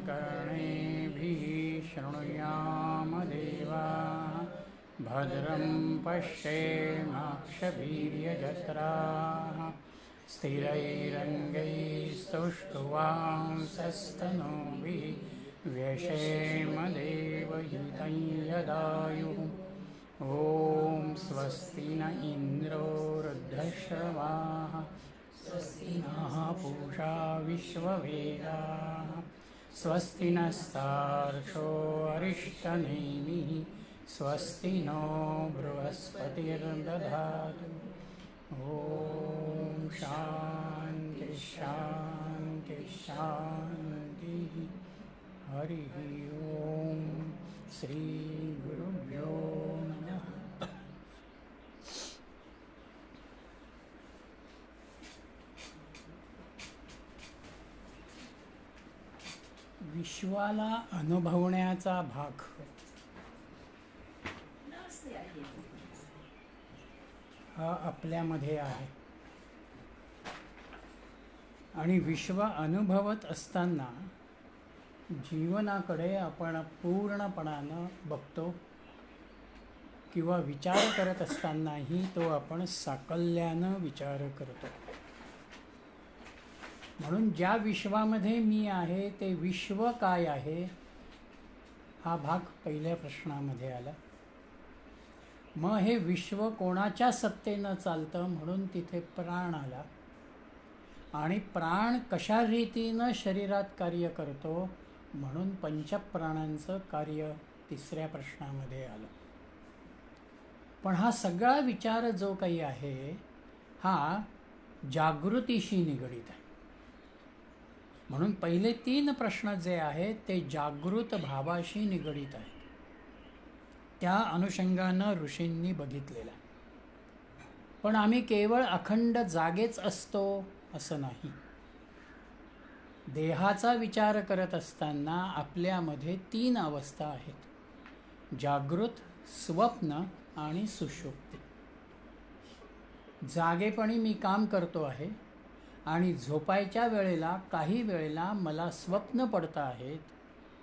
कर्णेभिः शृणुयाम देवाः भद्रं पश्येमाक्षवीर्यजत्राः स्थिरैरङ्गैस्तुष्टुवांसस्तनूभिः व्यशेम देवहितं यदायुः। ॐ स्वस्ति न इन्द्रो वृद्धश्रवाः स्वस्ति नः पूषा विश्ववेदाः स्वस्ति नस्तार्क्ष्यो अरिष्टनेमिः स्वस्ति नो बृहस्पतिर्दधातु। ॐ शान्ति शान्ति शान्तिः। हरिः ॐ श्री गुरुभ्यो नमः। विश्वाला अनुभवण्याचा भाग हा आपल्यामध्ये आहे आणि विश्व अनुभवत असताना जीवनाकडे आपण पूर्णपणानं बघतो किंवा विचार करत असतानाही तो आपण साकल्यानं विचार करतो. म्हणून ज्या विश्वामध्ये मी आहे ते विश्व काय आहे हा भाग पहिल्या प्रश्नामध्ये आला. मग हे विश्व कोणाच्या सत्तेनं चालतं म्हणून तिथे प्राण आला आणि प्राण कशा रीतीनं शरीरात कार्य करतो म्हणून पंचप्राणांचं कार्य तिसऱ्या प्रश्नामध्ये आलं. पण हा सगळा विचार जो काही आहे हा जागृतीशी निगडीत आहे. म्हणून पहिले 3 प्रश्न जे आहेत ते जागृत भावाशी निगडीत आहेत. त्या अनुषंगानं ऋषींनी बघितलेला. पण आम्ही केवळ अखंड जागेच असतो असं नाही. देहाचा विचार करत असताना आपल्यामध्ये 3 अवस्था आहेत: जागृत, स्वप्न आणि सुषुप्ती. जागेपणी मी काम करतो आहे आणि झोपायच्या वेळेला काही वेळेला मला स्वप्न पडतं आहेत,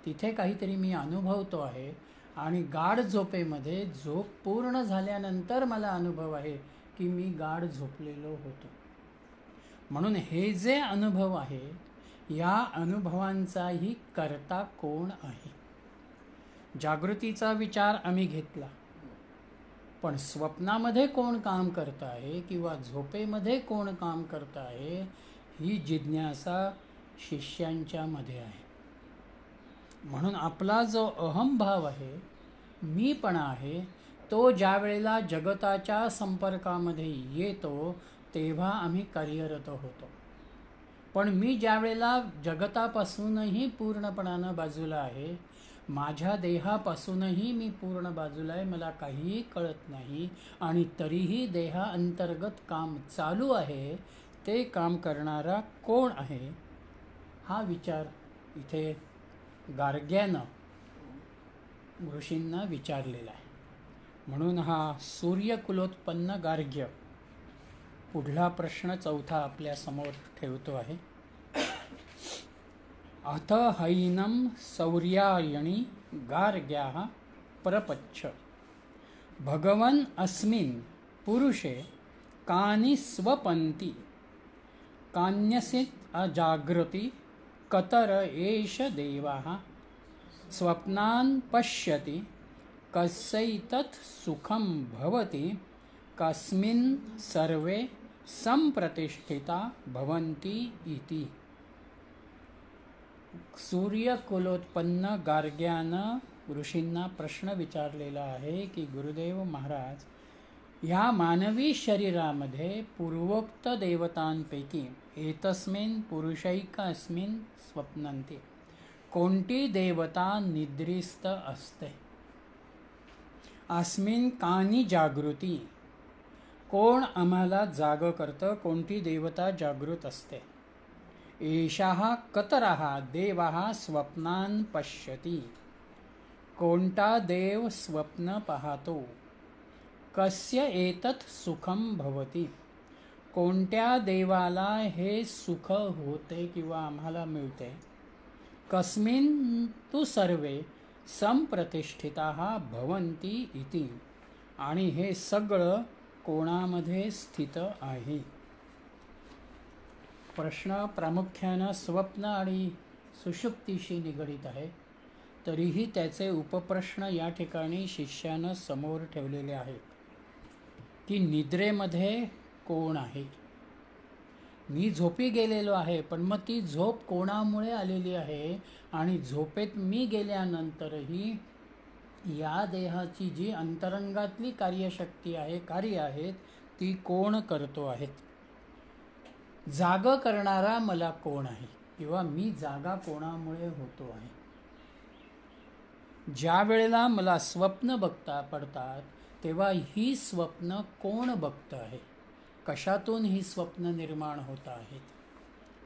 तिथे काहीतरी मी अनुभवतो आहे आणि गाढ झोपेमध्ये झोप पूर्ण झाल्यानंतर मला अनुभव आहे की मी गाढ झोपलेलो होतो. म्हणून हे जे अनुभव आहे या अनुभवांचाही कर्ता कोण आहे. जागृतीचा विचार आम्ही घेतला, पण स्वप्नामध्ये कोण काम करत आहे किंवा झोपेमध्ये कोण काम करत आहे ही जिज्ञासा शिष्यांच्या मध्ये आहे. म्हणून आपला जो अहंभाव आहे, मीपणा आहे, तो ज्या वेळेला जगताच्या संपर्कामध्ये येतो तेव्हा आम्ही कार्यरत होतो. पण मी ज्या वेळेला जगतापासूनही पूर्णपणानं बाजूला आहे, माझ्या देहापासूनही मी पूर्ण बाजूला आहे, मला काहीही कळत नाही आणि तरीही देहाअंतर्गत काम चालू आहे, ते काम करणारा कोण आहे हा विचार इथे गार्ग्यानं ऋषींना विचारलेला आहे. म्हणून हा सूर्यकुलोत्पन्न गार्ग्य पुढला प्रश्न 4था आपल्या समोर ठेवतो आहे. अथ हैनं सौर्यायणी गार्ग्याः प्रपच्छ भगवन् अस्मिन् पुरुषे कानि स्वपन्ति कान्यसित् अजागृति कतर एष देवाः स्वप्नान् पश्यति कस्यैतत् सुखं भवति कस्मिन् सर्वे संप्रतिष्ठिता भवन्ति इति. सूर्यकुलोत्पन्न गार्ग्यानं ऋषींना प्रश्न विचारलेला आहे की गुरुदेव महाराज, ह्या मानवी शरीरामध्ये पूर्वोक्त देवतांपैकी एतस्मिन् पुरुषैक अस्मिन् स्वप्नन्ति कोणती देवता निद्रिस्त असते? अस्मिन् कानि जागृती, कोण आम्हाला जाग करतं, कोणती देवता जागृत असते? एषः कतरः देवः स्वप्नान् पश्यति, कोणता देव स्वप्न पाहतो? कस्य एतत् सुखम भवति, कोणत्या देवाला हे सुख होते किंवा आम्हाला मिळते? कस्मिन् तु सर्वे संप्रतिष्ठिताः भवन्ति इति. आणि हे सगळं कोणामध्ये स्थित आहे. प्रश्न प्रामुख्यानं स्वप्न आणि सुषुप्तीशी निगडीत आहे. तरीही त्याचे उपप्रश्न या ठिकाणी शिष्यानं समोर ठेवलेले आहेत की निद्रेमध्ये कोण आहे. मी झोपी गेलेलो आहे, पण मग ती झोप कोणामुळे आलेली आहे आणि झोपेत मी गेल्यानंतरही या देहाची जी अंतरंगातली कार्यशक्ती आहे, कार्य आहेत, ती कोण करतो आहेत. जाग करणारा मला कोण आहे किंवा मी जागा कोणामुळे होतो आहे. ज्या वेळेला मला स्वप्न पडतात तेव्हा ही स्वप्न कोण बघतं आहे, कशातून ही स्वप्न निर्माण होत आहेत.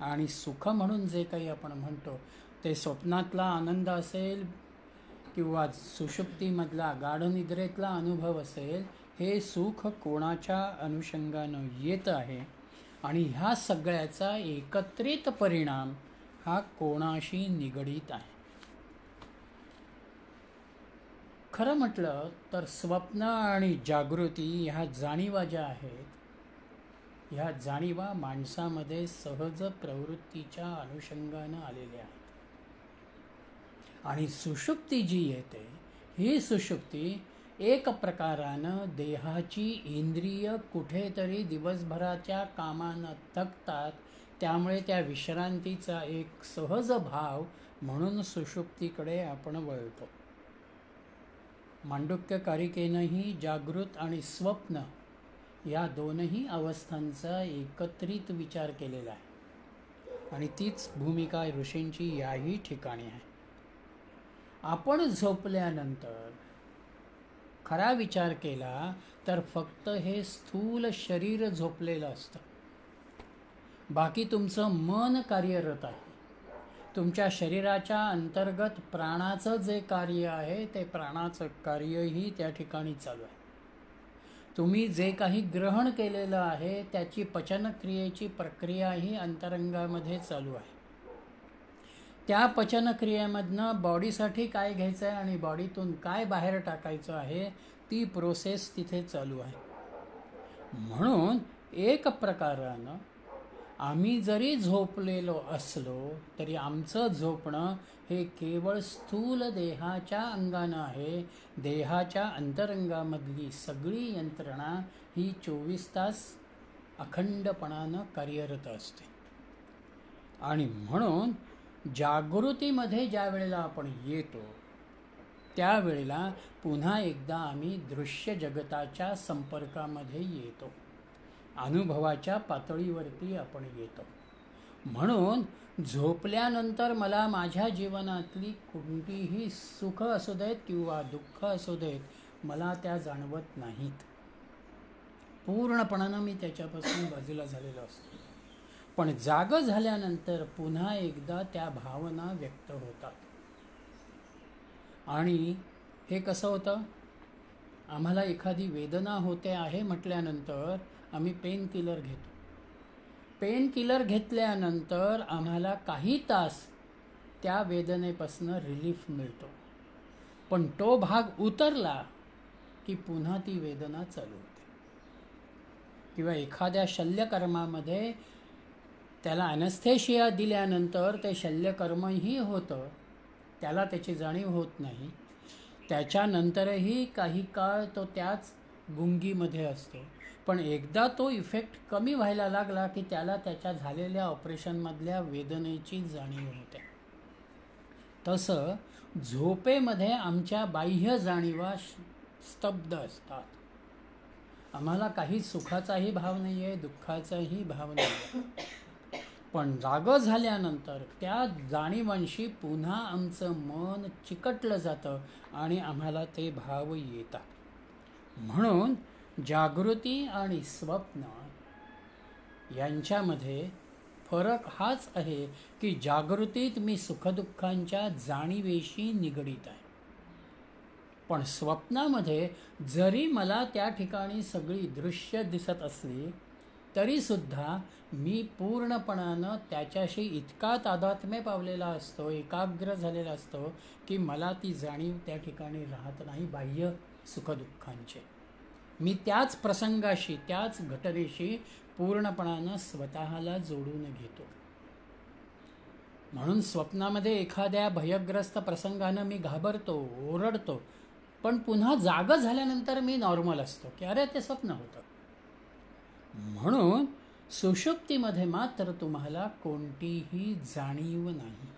आणि सुख म्हणून जे काही आपण म्हणतो ते स्वप्नातला आनंद असेल किंवा सुषुप्तीमधला गाढनिद्रेतला अनुभव असेल, हे सुख कोणाच्या अनुषंगानं येत आहे आणि ह्या सगळ्याचा एकत्रित परिणाम हा कोणाशी निगडीत आहे. खरं म्हटलं तर स्वप्न आणि जागृती ह्या जाणीवा ज्या आहेत, ह्या जाणीवा माणसामध्ये सहज प्रवृत्तीच्या अनुषंगानं आलेल्या आहेत. आणि सुषुप्ती जी येते, ही सुषुप्ती एक प्रकारानं देहाची इंद्रिय कुठेतरी दिवसभराच्या कामानं थकतात, त्यामुळे त्या विश्रांतीचा एक सहज भाव म्हणून सुषुप्तीकडे आपण वळतो. मांडुक्य कारिकेनंही जागृत आणि स्वप्न या दोनही अवस्थांचा एकत्रित विचार केलेला आहे आणि तीच भूमिका ऋषींची याही ठिकाणी आहे. आपण झोपल्यानंतर खरा विचार केला तर फक्त हे स्थूल शरीर झोपलेलं असतं. बाकी तुमचं मन कार्यरत आहे. तुमच्या शरीराच्या अंतर्गत प्राणाचं जे कार्य आहे ते प्राणाचं कार्यही त्या ठिकाणी चालू आहे. तुम्ही जे काही ग्रहण केलेलं आहे त्याची पचनक्रियेची प्रक्रियाही अंतरंगामध्ये चालू आहे. त्या पचनक्रियेमधनं बॉडीसाठी काय घ्यायचं आहे आणि बॉडीतून काय बाहेर टाकायचं आहे, ती प्रोसेस तिथे चालू आहे. म्हणून एक प्रकारानं आम्ही जरी झोपलेलो असलो तरी आमचं झोपणं हे केवळ स्थूल देहाच्या अंगानं आहे. देहाच्या अंतरंगामधली सगळी यंत्रणा ही 24 तास अखंडपणानं कार्यरत असते. आणि म्हणून जागृतीमध्ये ज्या वेळेला आपण येतो त्यावेळेला पुन्हा एकदा आम्ही दृश्य जगताच्या संपर्कामध्ये येतो, अनुभवाच्या पातळीवरती आपण येतो. म्हणून झोपल्यानंतर मला माझ्या जीवनातली कोणतीही सुख असू देत किंवा दुःख असू देत, मला त्या जाणवत नाहीत. पूर्णपणानं मी त्याच्यापासून बाजूला झालेलो असतो. पण जाग झाल्यानंतर पुन्हा एकदा त्या भावना व्यक्त होतात. आणि हे कसं होतं, आम्हाला एखादी वेदना होते आहे म्हटल्यानंतर आम्ही पेन किलर घेतो. पेन किलर घेतल्यानंतर आम्हाला काही तास त्या वेदनेपासून रिलीफ मिळतो. पण तो भाग उतरला की पुन्हा ती वेदना चालू होते. किंवा एखाद्या शल्यकर्मामध्ये त्याला ॲनेस्थेशिया दिल्यानंतर ते शल्यकर्मही होतं, त्याला त्याची जाणीव होत नाही. त्याच्यानंतरही काही काळ तो त्याच गुंगीमध्ये असतो. पण एकदा तो इफेक्ट कमी व्हायला लागला की त्याला त्याच्या झालेल्या ऑपरेशनमधल्या वेदनेची जाणीव होते. तसं झोपेमध्ये आमच्या बाह्य जाणीवा स्तब्ध असतात. आम्हाला काही सुखाचाही भाव नाही आहे, दुःखाचाही भाव नाही आहे. पण जागं झाल्यानंतर त्या जाणीवांशी पुन्हा आमचं मन चिकटलं जातं आणि आम्हाला ते भाव येतात. म्हणून जागृती आणि स्वप्न यांच्यामध्ये फरक हाच आहे की जागृतीत मी सुखदुःखांच्या जाणीवेशी निगडीत आहे. पण स्वप्नामध्ये जरी मला त्या ठिकाणी सगळी दृश्य दिसत असली तरीसुद्धा मी पूर्णपणानं त्याच्याशी इतका तादात्म्य पावलेला असतो, एकाग्र झालेला असतो की मला ती जाणीव त्या ठिकाणी राहत नाही बाह्य सुखदुःखांचे. मी त्याच प्रसंगाशी, त्याच घटनेशी पूर्णपणानं स्वतःला जोडून घेतो. म्हणून स्वप्नामध्ये एखाद्या भयग्रस्त प्रसंगानं मी घाबरतो, ओरडतो, पण पुन्हा जागं झाल्यानंतर मी नॉर्मल असतो की अरे ते स्वप्न होतं. म्हणून सुषुप्तीमध्ये मात्र तुम्हाला कोणतीही जाणीव नाही.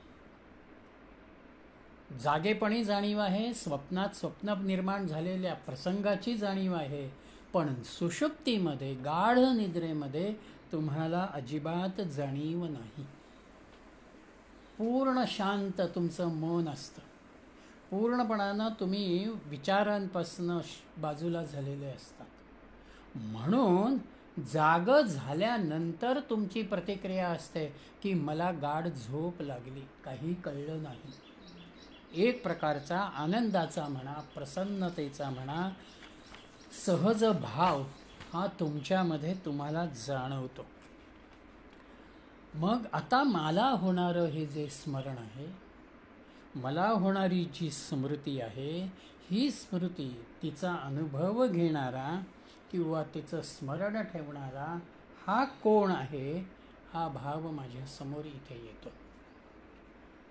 जागेपणी जाणीव आहे, स्वप्नात स्वप्न निर्माण झालेल्या प्रसंगाची जाणीव आहे, पण सुषुप्तीमध्ये, गाढ निद्रेमध्ये तुम्हाला अजिबात जाणीव नाही. पूर्ण शांत तुमचं मन असतं. पूर्णपणानं तुम्ही विचारांपासून बाजूला झालेले असतात. म्हणून जागं झाल्यानंतर तुमची प्रतिक्रिया असते की मला गाढ झोप लागली, काही कळलं नाही. एक प्रकारचा आनंदाचा म्हणा, प्रसन्नतेचा म्हणा, सहज भाव हा तुमच्यामध्ये तुम्हाला जाणवतो. मग आता मला होणारं हे जे स्मरण आहे, मला होणारी जी स्मृती आहे, ही स्मृती, तिचा अनुभव घेणारा किंवा तिचं स्मरण ठेवणारा हा कोण आहे, हा भाव माझ्यासमोर इथे येतो.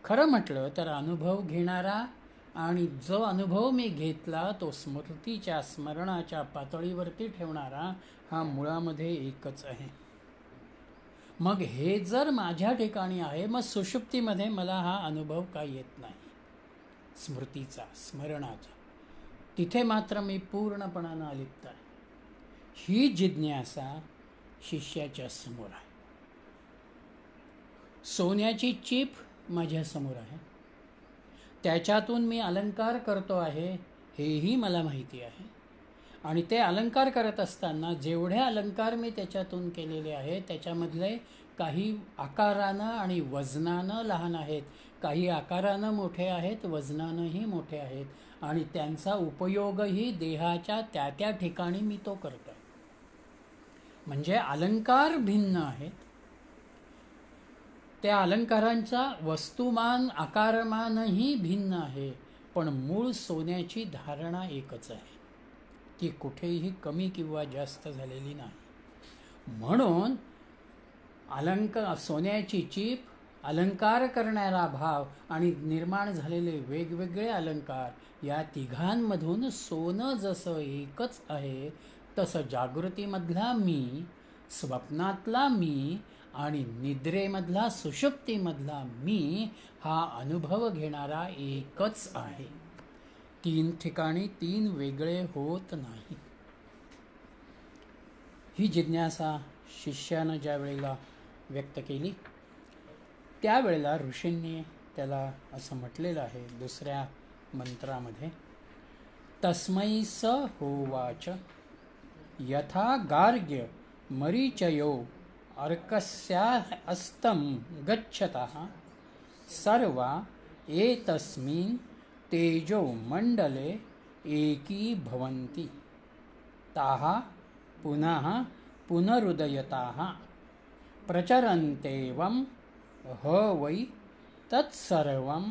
खरं म्हटलं तर अनुभव घेणारा आणि जो अनुभव मी घेतला तो स्मृतीच्या, स्मरणाच्या पातळीवरती ठेवणारा हा मुळामध्ये एकच आहे. मग हे जर माझ्या ठिकाणी आहे, मग सुषुप्तीमध्ये मला हा अनुभव का येत नाही स्मृतीचा, स्मरणाचा? तिथे मात्र मी पूर्णपणानं अलिप्त आहे. ही जिज्ञासा शिष्याच्या समोर आहे. सोन्याची चीप माझ्यासमोर आहे, त्याच्यातून मी अलंकार करतो आहे हेही मला माहिती आहे. आणि ते अलंकार करत असताना जेवढे अलंकार मी त्याच्यातून केलेले आहेत, त्याच्यामधले काही आकारानं आणि वजनानं लहान आहेत, काही आकारानं मोठे आहेत, वजनानंही मोठे आहेत, आणि त्यांचा उपयोगही देहाच्या त्या त्या ठिकाणी मी तो करतो. म्हणजे अलंकार भिन्न आहेत, त्या अलंकारांचा वस्तुमान, आकारमानही भिन्न आहे, पण मूळ सोन्याची धारणा एकच आहे, ती कुठेही कमी किंवा जास्त झालेली नाही. म्हणून सोन्याची चीप, अलंकार करणारा भाव आणि निर्माण झालेले वेगवेगळे अलंकार, या तिघांमधून सोनं जसं एकच आहे, तसं जागृतीमधला मी, स्वप्नातला मी आणि निद्रेमधला, सुषुप्तीमधला मी हा अनुभव घेणारा एकच आहे. तीन ठिकाणी तीन वेगळे होत नाही. ही जिज्ञासा शिष्यानं ज्या वेळेला व्यक्त केली, त्यावेळेला ऋषींनी त्याला असं म्हटलेलं आहे दुसऱ्या मंत्रामध्ये, तस्मै स होवाच यथा गार्ग्य मरीचयो अर्कस्यास्तं गच्छतः सर्वा एतस्मिन् तेजो मंडले एकीभवन्ति ताः पुनः पुनरुदयताः प्रचरन्तेवं ह वै तत्सर्वं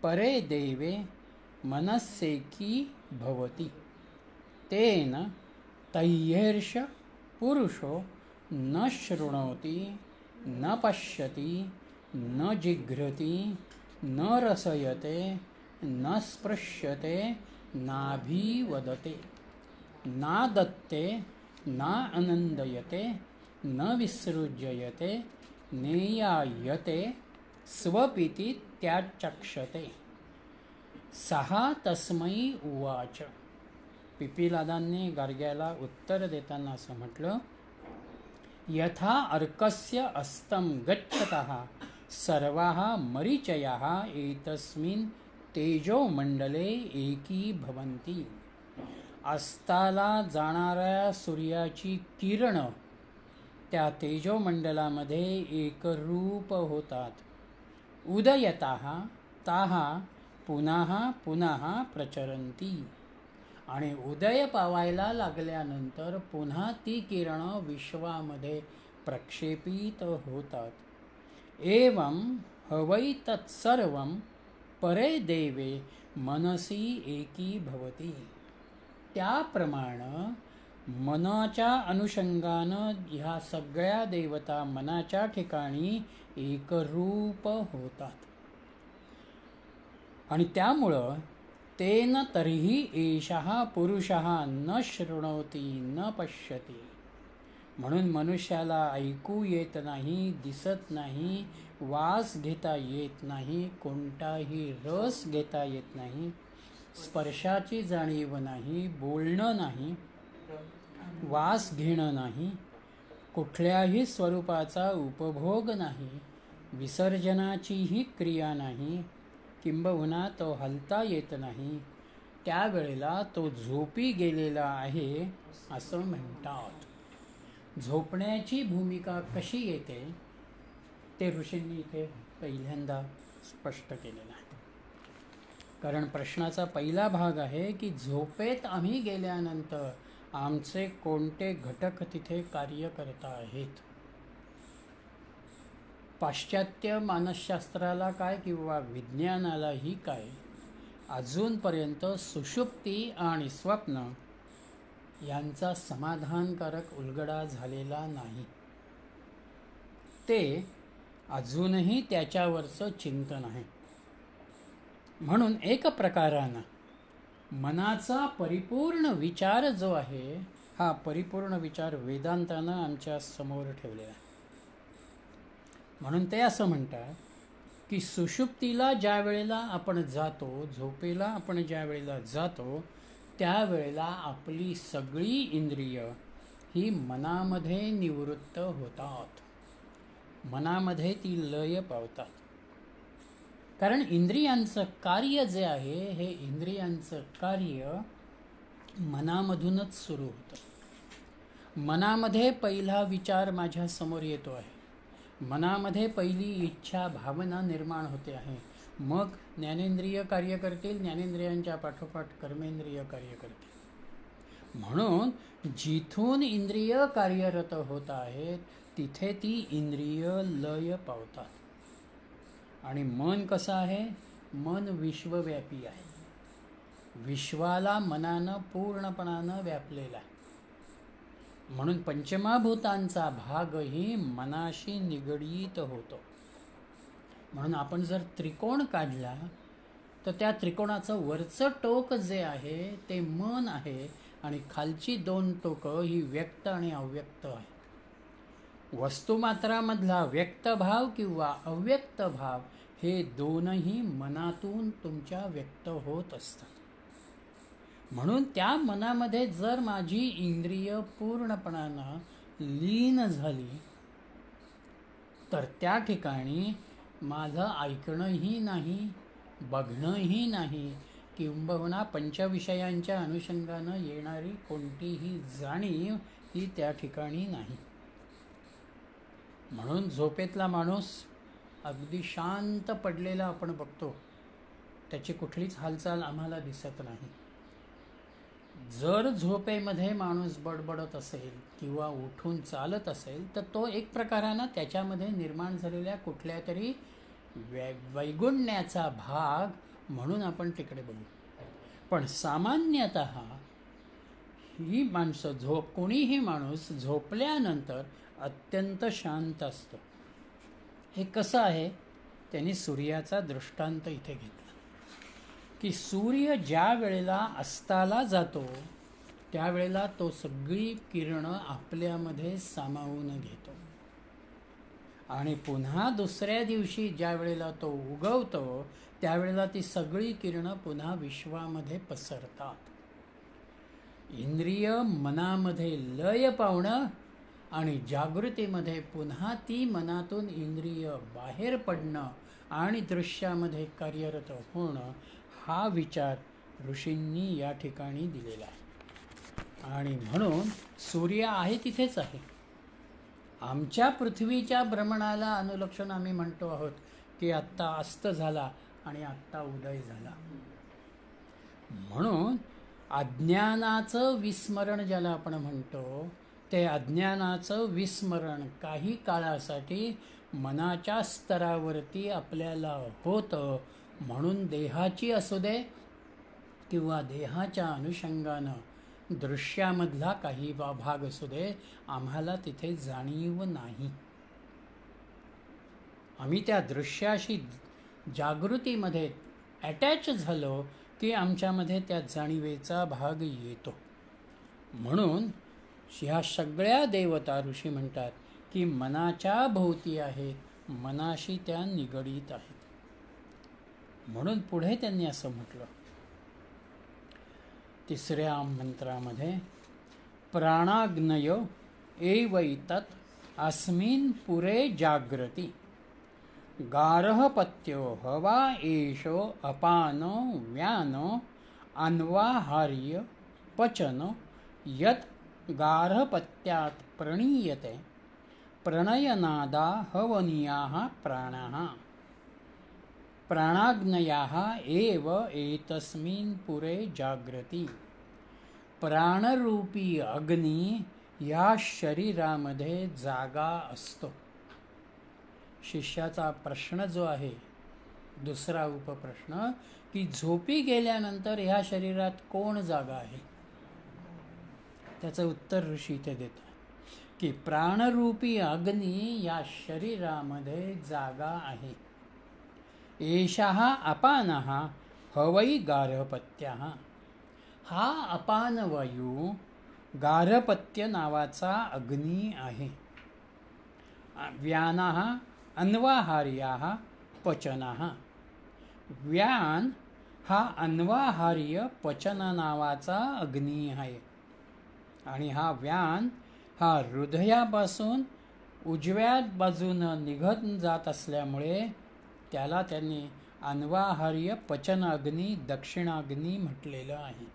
परे देवे मनस्सेकी भवति तेन तह्यर्ष पुरुषो न शृणोति न पश्यति न जिघ्रति न रसयते न स्पृश्यते नाभिवदते नादत्ते न आनंदयते न विसृज्यते नेयायते स्वपिति त्याचक्षते. सहा तस्मै उवाच. पिपीलादांनी गार्ग्याला उत्तर देताना असं म्हटलं, यथा अर्कस्य अस्तं गच्छतः सर्वाः मरीचयाः एतस्मिन् तेजोमंडले एकीभवन्ति. अस्ताला जाणाऱ्या सूर्याची किरण त्या तेजोमंडलामध्ये एकरूप होतात. उदयतः ताः पुनः पुनः प्रचरन्ति. आणि उदय पावायला लागल्यानंतर पुन्हा ती किरणं विश्वामध्ये प्रक्षेपित होतात। एवं हवै तत्सर्वं परे देवे मनसी एकी भवती। त्याप्रमाणे मनाच्या अनुषंगानं ह्या सगळ्या देवता मनाच्या ठिकाणी एकरूप होतात आणि त्यामुळं तेन तरीही एषः पुरुषः न शृणोति न पश्यति। म्हणून मनुष्याला ऐकू येत नाही, दिसत नाही, वास घेता येत नाही, कोणताही रस घेता येत नाही, स्पर्शाची जाणीव नाही, बोलणं नाही, वास घेणं नाही, कुठल्याही स्वरूपाचा उपभोग नाही, विसर्जनाचीही क्रिया नाही, किंबहुना तो हलता येत नाही, त्यावेळेला तो झोपी गेलेला आहे असं म्हणतात। झोपण्याची भूमिका कशी येते ते ऋषींनी इथे पहिल्यांदा स्पष्ट केलेलं आहे। कारण प्रश्नाचा पहिला भाग आहे की झोपेत आम्ही गेल्यानंतर आमचे कोणते घटक तिथे कार्य करत आहेत। पाश्चात्य मानसशास्त्राला काय किंवा विज्ञानालाही काय अजूनपर्यंत सुषुप्ती आणि स्वप्न यांचा समाधानकारक उलगडा झालेला नाही। ते अजूनही त्याच्यावरचं चिंतन आहे। म्हणून एक प्रकारानं मनाचा परिपूर्ण विचार जो आहे हा परिपूर्ण विचार वेदांतानं आमच्या समोर ठेवलेला आहे। म्हणून ते असं म्हणतात की सुषुप्तीला ज्या वेळेला आपण जातो, झोपेला आपण ज्या वेळेला जातो, त्यावेळेला आपली सगळी इंद्रिय ही मनामध्ये निवृत्त होतात, मनामध्ये ती लय पावतात। कारण इंद्रियांचं कार्य जे आहे हे इंद्रियांचं कार्य मनामधूनच सुरू होतं। मनामध्ये पहिला विचार माझ्या समोर येतो आहे, मनामध्ये पहिली इच्छा भावना निर्माण होते आहे, मग ज्ञानेंद्रिय कार्य करतील, ज्ञानेंद्रियांच्या पाठोपाठ कर्मेंद्रिय कार्य करतील। म्हणून जिथून इंद्रिय कार्यरत होत आहेत तिथे ती इंद्रिय लय पावतात। आणि मन कसं आहे? मन विश्वव्यापी आहे, विश्वाला मनानं पूर्णपणानं व्यापलेला आहे। म्हणून पंचमहाभूतांचा भागही मनाशी निगडीत होतो। म्हणून आपण जर त्रिकोण काढला तर त्या त्रिकोणाचं वरचं टोक जे आहे ते मन आहे आणि खालची दोन टोकं ही व्यक्त आणि अव्यक्त आहे। वस्तुमात्रामधला व्यक्त भाव किंवा अव्यक्त भाव हे दोनही मनातून तुमच्या व्यक्त होत असतात। म्हणून त्या मनामध्ये जर माझी इंद्रिय पूर्णपणानं लीन झाली तर त्या ठिकाणी माझं ऐकणंही नाही, बघणंही नाही, किंबहुना पंचविषयांच्या अनुषंगानं येणारी कोणतीही जाणीव ही त्या ठिकाणी नाही। म्हणून झोपेतला माणूस अगदी शांत पडलेला आपण बघतो, त्याची कुठलीच हालचाल आम्हाला दिसत नाही। जर झोपेमध्ये माणूस बडबडत असेल किंवा उठून चालत असेल तर तो एक प्रकारानं त्याच्यामध्ये निर्माण झालेल्या कुठल्या तरी वैगुण्याचा भाग म्हणून आपण तिकडे बघू। पण सामान्यतः ही माणसं कोणीही माणूस झोपल्यानंतर अत्यंत शांत असतो। हे कसं आहे? त्यांनी सूर्याचा दृष्टांत इथे घेतला की सूर्य ज्या वेळेला अस्ताला जातो त्यावेळेला तो सगळी किरणं आपल्यामध्ये सामावून घेतो आणि पुन्हा दुसऱ्या दिवशी ज्या वेळेला तो उगवतो त्यावेळेला ती सगळी किरणं पुन्हा विश्वामध्ये पसरतात। इंद्रिय मनामध्ये लय पावणं आणि जागृतीमध्ये पुन्हा ती मनातून इंद्रिय बाहेर पडणं आणि दृश्यामध्ये कार्यरत होणं हा विचार ऋषींनी या ठिकाणी दिलेला आहे। आणि म्हणून सूर्य आहे तिथेच आहे। आमच्या पृथ्वीच्या भ्रमणाला अनुलक्षण आम्ही म्हणतो आहोत की आत्ता अस्त झाला आणि आत्ता उदय झाला। म्हणून अज्ञानाचं विस्मरण ज्याला आपण म्हणतो, ते अज्ञानाचं विस्मरण काही काळासाठी मनाच्या स्तरावरती आपल्याला होतं. म्हणून देहाची असू दे किंवा देहाच्या अनुषंगानं दृश्यामधला काही भाग असू दे, आम्हाला तिथे जाणीव नाही. आम्ही त्या दृश्याशी जागृतीमध्ये अटॅच झालो की आमच्यामध्ये त्या जाणीवेचा भाग येतो. म्हणून ह्या सगळ्या देवता ऋषी म्हणतात की मनाच्या भोवती आहेत, मनाशी त्या निगडीत आहेत. म्हणून पुढे त्यांनी असं म्हटलं 3ऱ्या मंत्रामध्ये, प्राणाग्नय एवैतत् अस्मिन् पुरे जाग्रती गार्हपत्यो हवा एषो अपानो व्यानो अन्वाहार्य पचन यत् गार्हपत्यात् प्रणीयते प्रणयनादा हवनीयाः प्राणाः प्राणाग्नयाः एव एतस्मिन् पुरे जाग्रती. प्राणरूपी अग्नी या शरीरामध्ये जागा असतो. शिष्याचा प्रश्न जो आहे, दुसरा उपप्रश्न, की झोपी गेल्यानंतर ह्या शरीरात कोण जागा आहे, त्याचं उत्तर ऋषी इथे देतात की प्राणरूपी अग्नी या शरीरामध्ये जागा आहे. एषः अपानः हवै गार्हपत्यः. हा अपान वायू गार्हपत्य नावाचा अग्नी आहे. व्यानः अन्वाहार्याः पचनः. व्यान हा अन्वाहार्य पचन नावाचा अग्नी आहे. आणि हा व्यान हा हृदयापासून उजव्या बाजूनं निघत जात असल्यामुळे त्याला त्यांनी अन्वाहार्य पचन अग्नी, दक्षिणाग्नी म्हटलेलं आहे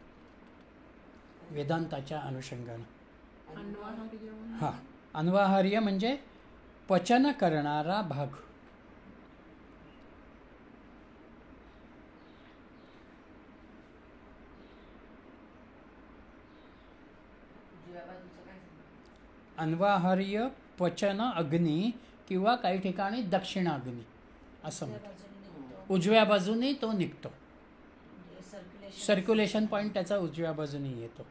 वेदांताच्या अनुषंगानं. हा, अन्वाहार्य म्हणजे पचन करणारा भाग. अन्वाहार्य पचन अग्नी किंवा काही ठिकाणी दक्षिणाग्नी असं म्हणतात. उजव्या बाजूने तो निघतो. सर्क्युलेशन पॉईंट त्याचा उजव्या बाजूने येतो.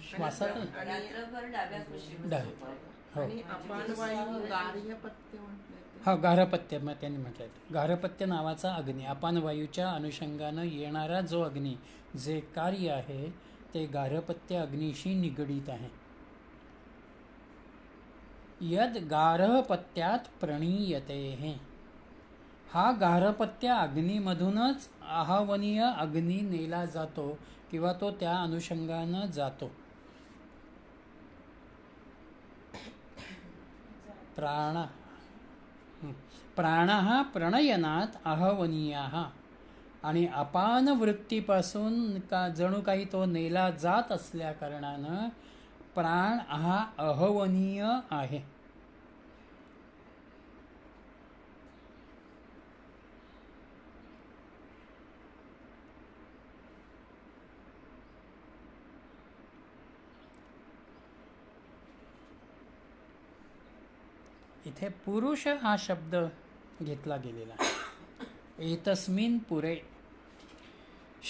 श्वासात हा गार्हपत्य त्यांनी म्हटलं. गार्हपत्य नावाचा अग्नी, अपानवायूच्या अनुषंगानं येणारा जो अग्नी, जे कार्य आहे ते गार्हपत्य अग्नीशी निगडीत आहे. यद गार्हपत्यात प्रणीयते. हा गार्हपत्य अग्नीमधूनच आहवनीय अग्नी नेला जातो किंवा तो त्या अनुषंगानं जातो. प्राणः प्रणयनात आहवनीयाः. आणि अपान वृत्तीपासून जणू काही तो नेला जात असल्या कारणानं प्राण हा अहवनीय आहे. इथे पुरुष हा शब्द घेतला गेलेला आहे. एतस्मिन पुरे.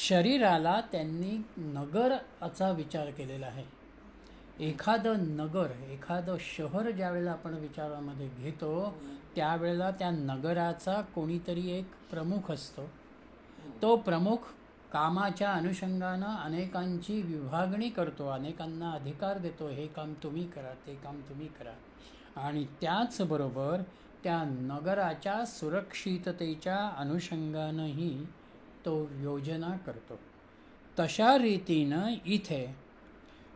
शरीराला त्यांनी नगराचा विचार केलेला आहे. एखादं नगर, एखादं शहर ज्यावेळेला आपण विचारामध्ये घेतो त्यावेळेला त्या नगराचा कोणीतरी एक प्रमुख असतो. तो प्रमुख कामाच्या अनुषंगानं अनेकांची विभागणी करतो, अनेकांना अधिकार देतो, हे काम तुम्ही करा, ते काम तुम्ही करा. आणि त्याचबरोबर त्या नगराच्या सुरक्षिततेच्या अनुषंगानंही तो योजना करतो. तशा रीतीनं इथे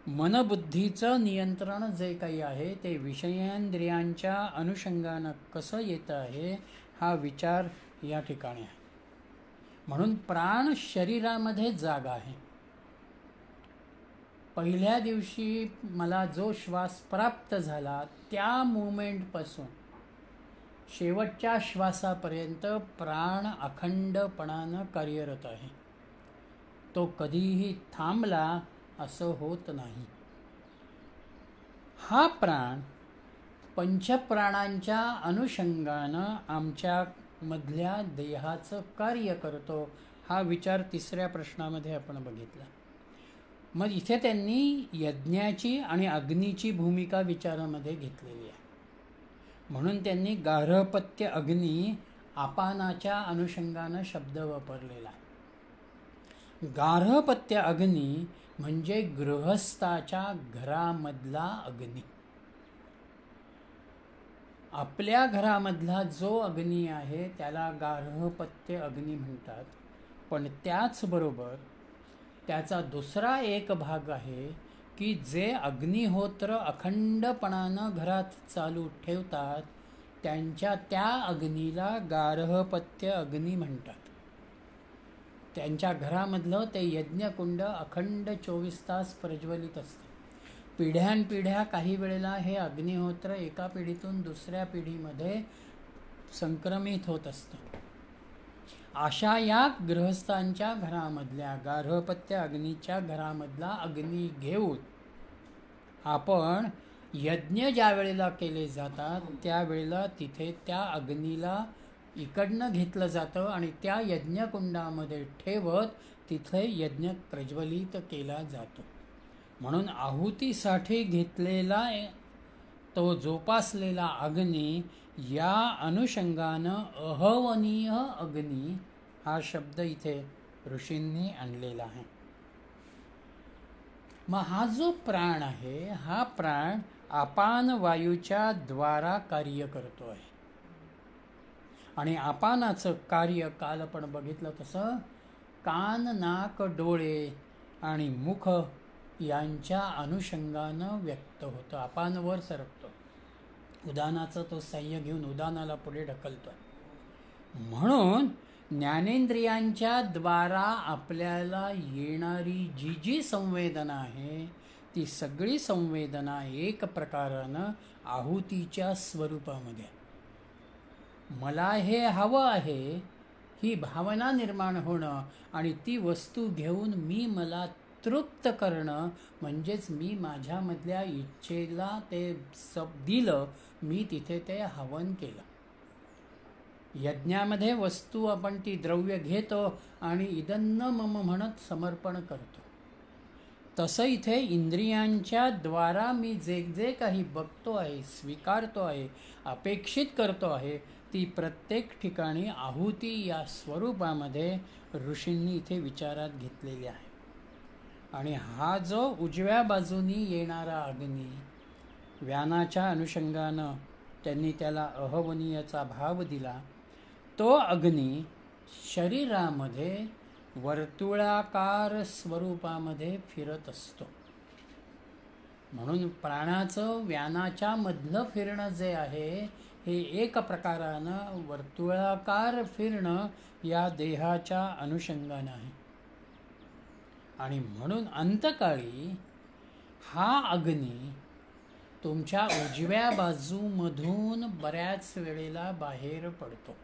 मनबुद्धीचं नियंत्रण जे काही आहे ते विषयेंद्रियांच्या अनुषंगानं कसं येतं आहे, हा विचार या ठिकाणी आहे. म्हणून प्राण शरीरामध्ये जागा आहे. पहिल्या दिवशी मला जो श्वास प्राप्त झाला त्या मोमेंटपासून शेवटच्या श्वासापर्यंत प्राण अखंडपणानं कार्यरत आहे. तो कधीही थांबला असं होत नाही. हा प्राण पंचप्राणांच्या अनुषंगानं आमच्या मधल्या देहाचं कार्य करतो. हा विचार 3ऱ्या प्रश्नामध्ये आपण बघितला. मग इथे त्यांनी यज्ञाची आणि अग्नीची भूमिका विचारामध्ये घेतलेली आहे. म्हणून त्यांनी गार्हपत्य अग्नी आपानाच्या अनुषंगानं शब्द वापरलेला आहे. गार्हपत्य अग्नी म्हणजे गृहस्थाच्या घरामधला अग्नी. आपल्या घरामधला जो अग्नी आहे त्याला गार्हपत्य अग्नी म्हणतात. पण त्याचबरोबर त्याचा दुसरा एक भाग आहे की जे अग्निहोत्र अखंडपणानं घरात चालू ठेवतात त्यांच्या त्या अग्नीला गार्हपत्य अग्नी म्हणतात. त्यांच्या घरामधलं ते यज्ञकुंड अखंड 24 तास प्रज्वलित असतं. पिढ्यानपिढ्या काही वेळेला हे अग्निहोत्र एका पिढीतून दुसऱ्या पिढीमध्ये संक्रमित होत असतं. अशा या गृहस्थांच्या घरामधल्या गार्हपत्य अग्नीच्या घरामधला अग्नी घेऊन आपण यज्ञ ज्या वेळेला केले जातात त्यावेळेला तिथे त्या अग्नीला इकडनं घेतलं जातं आणि त्या यज्ञकुंडामध्ये ठेवत तिथे यज्ञ प्रज्वलित केला जातो. म्हणून आहुतीसाठी घेतलेला तो जोपासलेला अग्नी या अनुषंगानं अहवनीय अग्नी हा शब्द इथे ऋषींनी आणलेला आहे. मग हा जो प्राण आहे हा प्राण अपान वायूच्या द्वारा कार्य करतो आहे. आणि अपानाचं कार्य काल आपण बघितलं तसं कान, नाक, डोळे आणि मुख यांच्या अनुषंगानं व्यक्त होतं. अपान वर सरकतो, उदानाचं तो सह्य घेऊन उदानाला पुढे ढकलतो. म्हणून ज्ञानेंद्रियांच्या द्वारा आपल्याला येणारी जी जी संवेदना आहे ती सगळी संवेदना एक प्रकारानं आहुतीच्या स्वरूपामध्ये मला हे हवं आहे ही भावना निर्माण होणं आणि ती वस्तू घेऊन मी मला तृप्त करणं म्हणजेच मी माझ्यामधल्या इच्छेला ते दिलं, मी तिथे ते हवन केलं. यज्ञामध्ये वस्तू आपण ती द्रव्य घेतो आणि इदन्न मम म्हणत समर्पण करतो. तसं इथे इंद्रियांच्या द्वारा मी जे जे काही बघतो आहे, स्वीकारतो आहे, अपेक्षित करतो आहे ती प्रत्येक ठिकाणी आहुती या स्वरूपामध्ये ऋषींनी इथे विचारात घेतलेली आहे. आणि हा जो उजव्या बाजूनी येणारा अग्नी व्यानाच्या अनुषंगानं त्यांनी त्याला अहवनीयचा भाव दिला. तो अग्नी शरीरामध्ये वर्तुळाकार स्वरूपामध्ये फिरत असतो. म्हणून प्राणाचं व्यानाच्या मधलं फिरणं जे आहे हे एक प्रकारानं वर्तुळाकार फिरणं या देहाच्या अनुषंगानं आहे. आणि म्हणून अंतकाळी हा अग्नी तुमच्या उजव्या बाजूमधून बऱ्याच वेळेला बाहेर पडतो.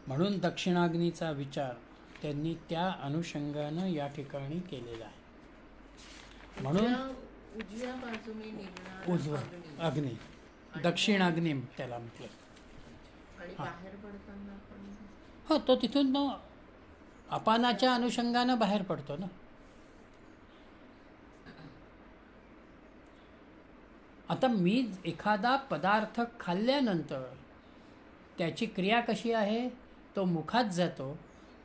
म्हणून दक्षिणाग्नीचा विचार त्यांनी त्या अनुषंगानं या ठिकाणी केलेला आहे. म्हणून उजव्या बाजूने निघणारा उजवा अग्नी दक्षिणाग्नी त्याला म्हटलं. आणि बाहेर पडताना पण हो तो तिथून मग अपानाच्या अनुषंगानं बाहेर पडतो ना. आता मी एखादा पदार्थ खाल्ल्यानंतर त्याची क्रिया कशी आहे, तो मुखात जातो,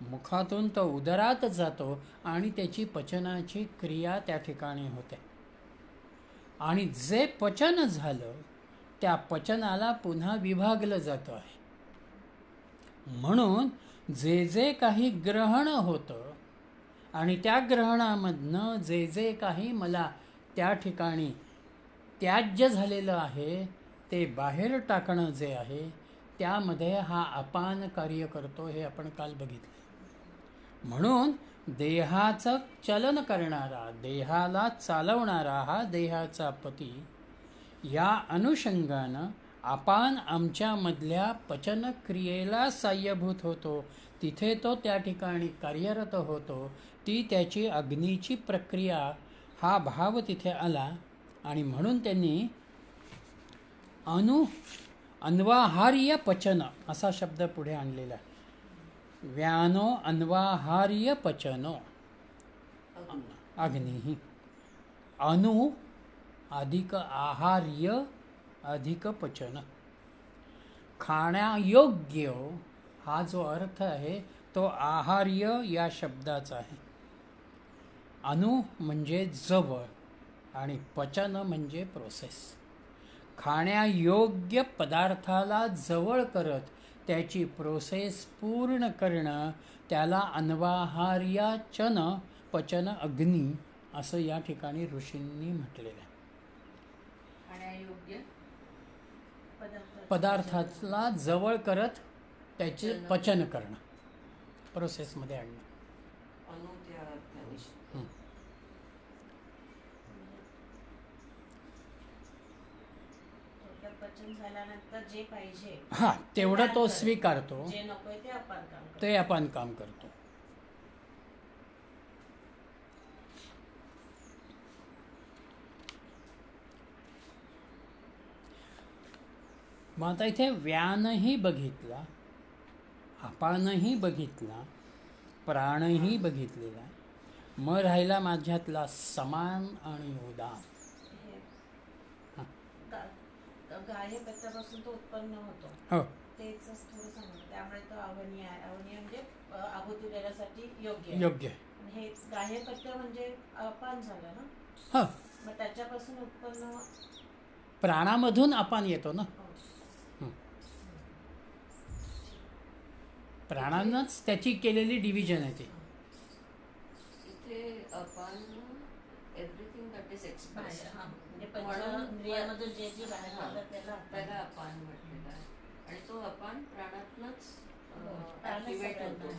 मुखातून तो उदरात जातो आणि त्याची पचनाची क्रिया त्या ठिकाणी होते. आणि जे पचन झालं त्या पचनाला पुन्हा विभागलं जातं आहे. म्हणून जे जे काही ग्रहण होतं आणि त्या ग्रहणामधनं जे जे काही मला त्या ठिकाणी त्याज्य झालेलं आहे ते बाहेर टाकणं जे आहे त्यामध्ये हा अपान कार्य करतो, हे आपण काल बघितलं. म्हणून देहाचं चलन करणारा, देहाला चालवणारा हा देहाचा पती, या अनुषंगानं अपान आमच्यामधल्या पचनक्रियेला साह्यभूत होतो. तिथे तो त्या ठिकाणी कार्यरत होतो. ती त्याची अग्नीची प्रक्रिया, हा भाव तिथे आला. आणि म्हणून त्यांनी अन्वाहार्य पचन असा शब्द पुढे आणलेला आहे. व्यानो अन्वाहार्य पचनो अग्नी. अनु अधिक आहार्य अधिक पचन. खाण्यायोग्य हा जो अर्थ आहे तो आहार्य या शब्दाचा आहे. अनु म्हणजे जवळ आणि पचन म्हणजे प्रोसेस. खाण्यायोग्य पदार्थाला जवळ करत त्याची प्रोसेस पूर्ण करणं, त्याला अन्वाहार्याचन पचन अग्नी असं या ठिकाणी ऋषींनी म्हटलेलं आहे. खाण्यायोग्य पदार्थाला जवळ करत त्याचे पचन करणं, प्रोसेसमध्ये आणणं. पचन झाल्यानंतर जे पाहिजे हा तेवढं तो स्वीकारतो, जे नकोय ते आपण काम करतो. ते आपण काम करतो. मग आता इथे व्यानही बघितला, अपानही बघितला, प्राणही बघितलेला. मग राहिला माझ्यातला समान आणि उदान. गाय पत्त्यापासून तो उत्पन्न होतो, हो तेच थोडं सांगतो. त्यामुळे तो अवनी आहे. अवनी म्हणजे आहुती देण्यासाठी योग्य आहे. योग्य. हे गाय पत्त्या म्हणजे अपान झालं ना. हो, मग त्याच्यापासून उत्पन्न प्राणामधून अपान येतो ना. प्राणांनाच त्याची केलेली डिव्हिजन आहे ती. इथे अपान एव्हरीथिंग दॅट इज एक्सप्रेस, म्हणजे पंचेंद्रियामधून जे जे बाहेर पडतं त्याला अपान म्हटलेलं आहे. आणि तो अपान प्राणातनच ऍक्टिव्हेट होतो.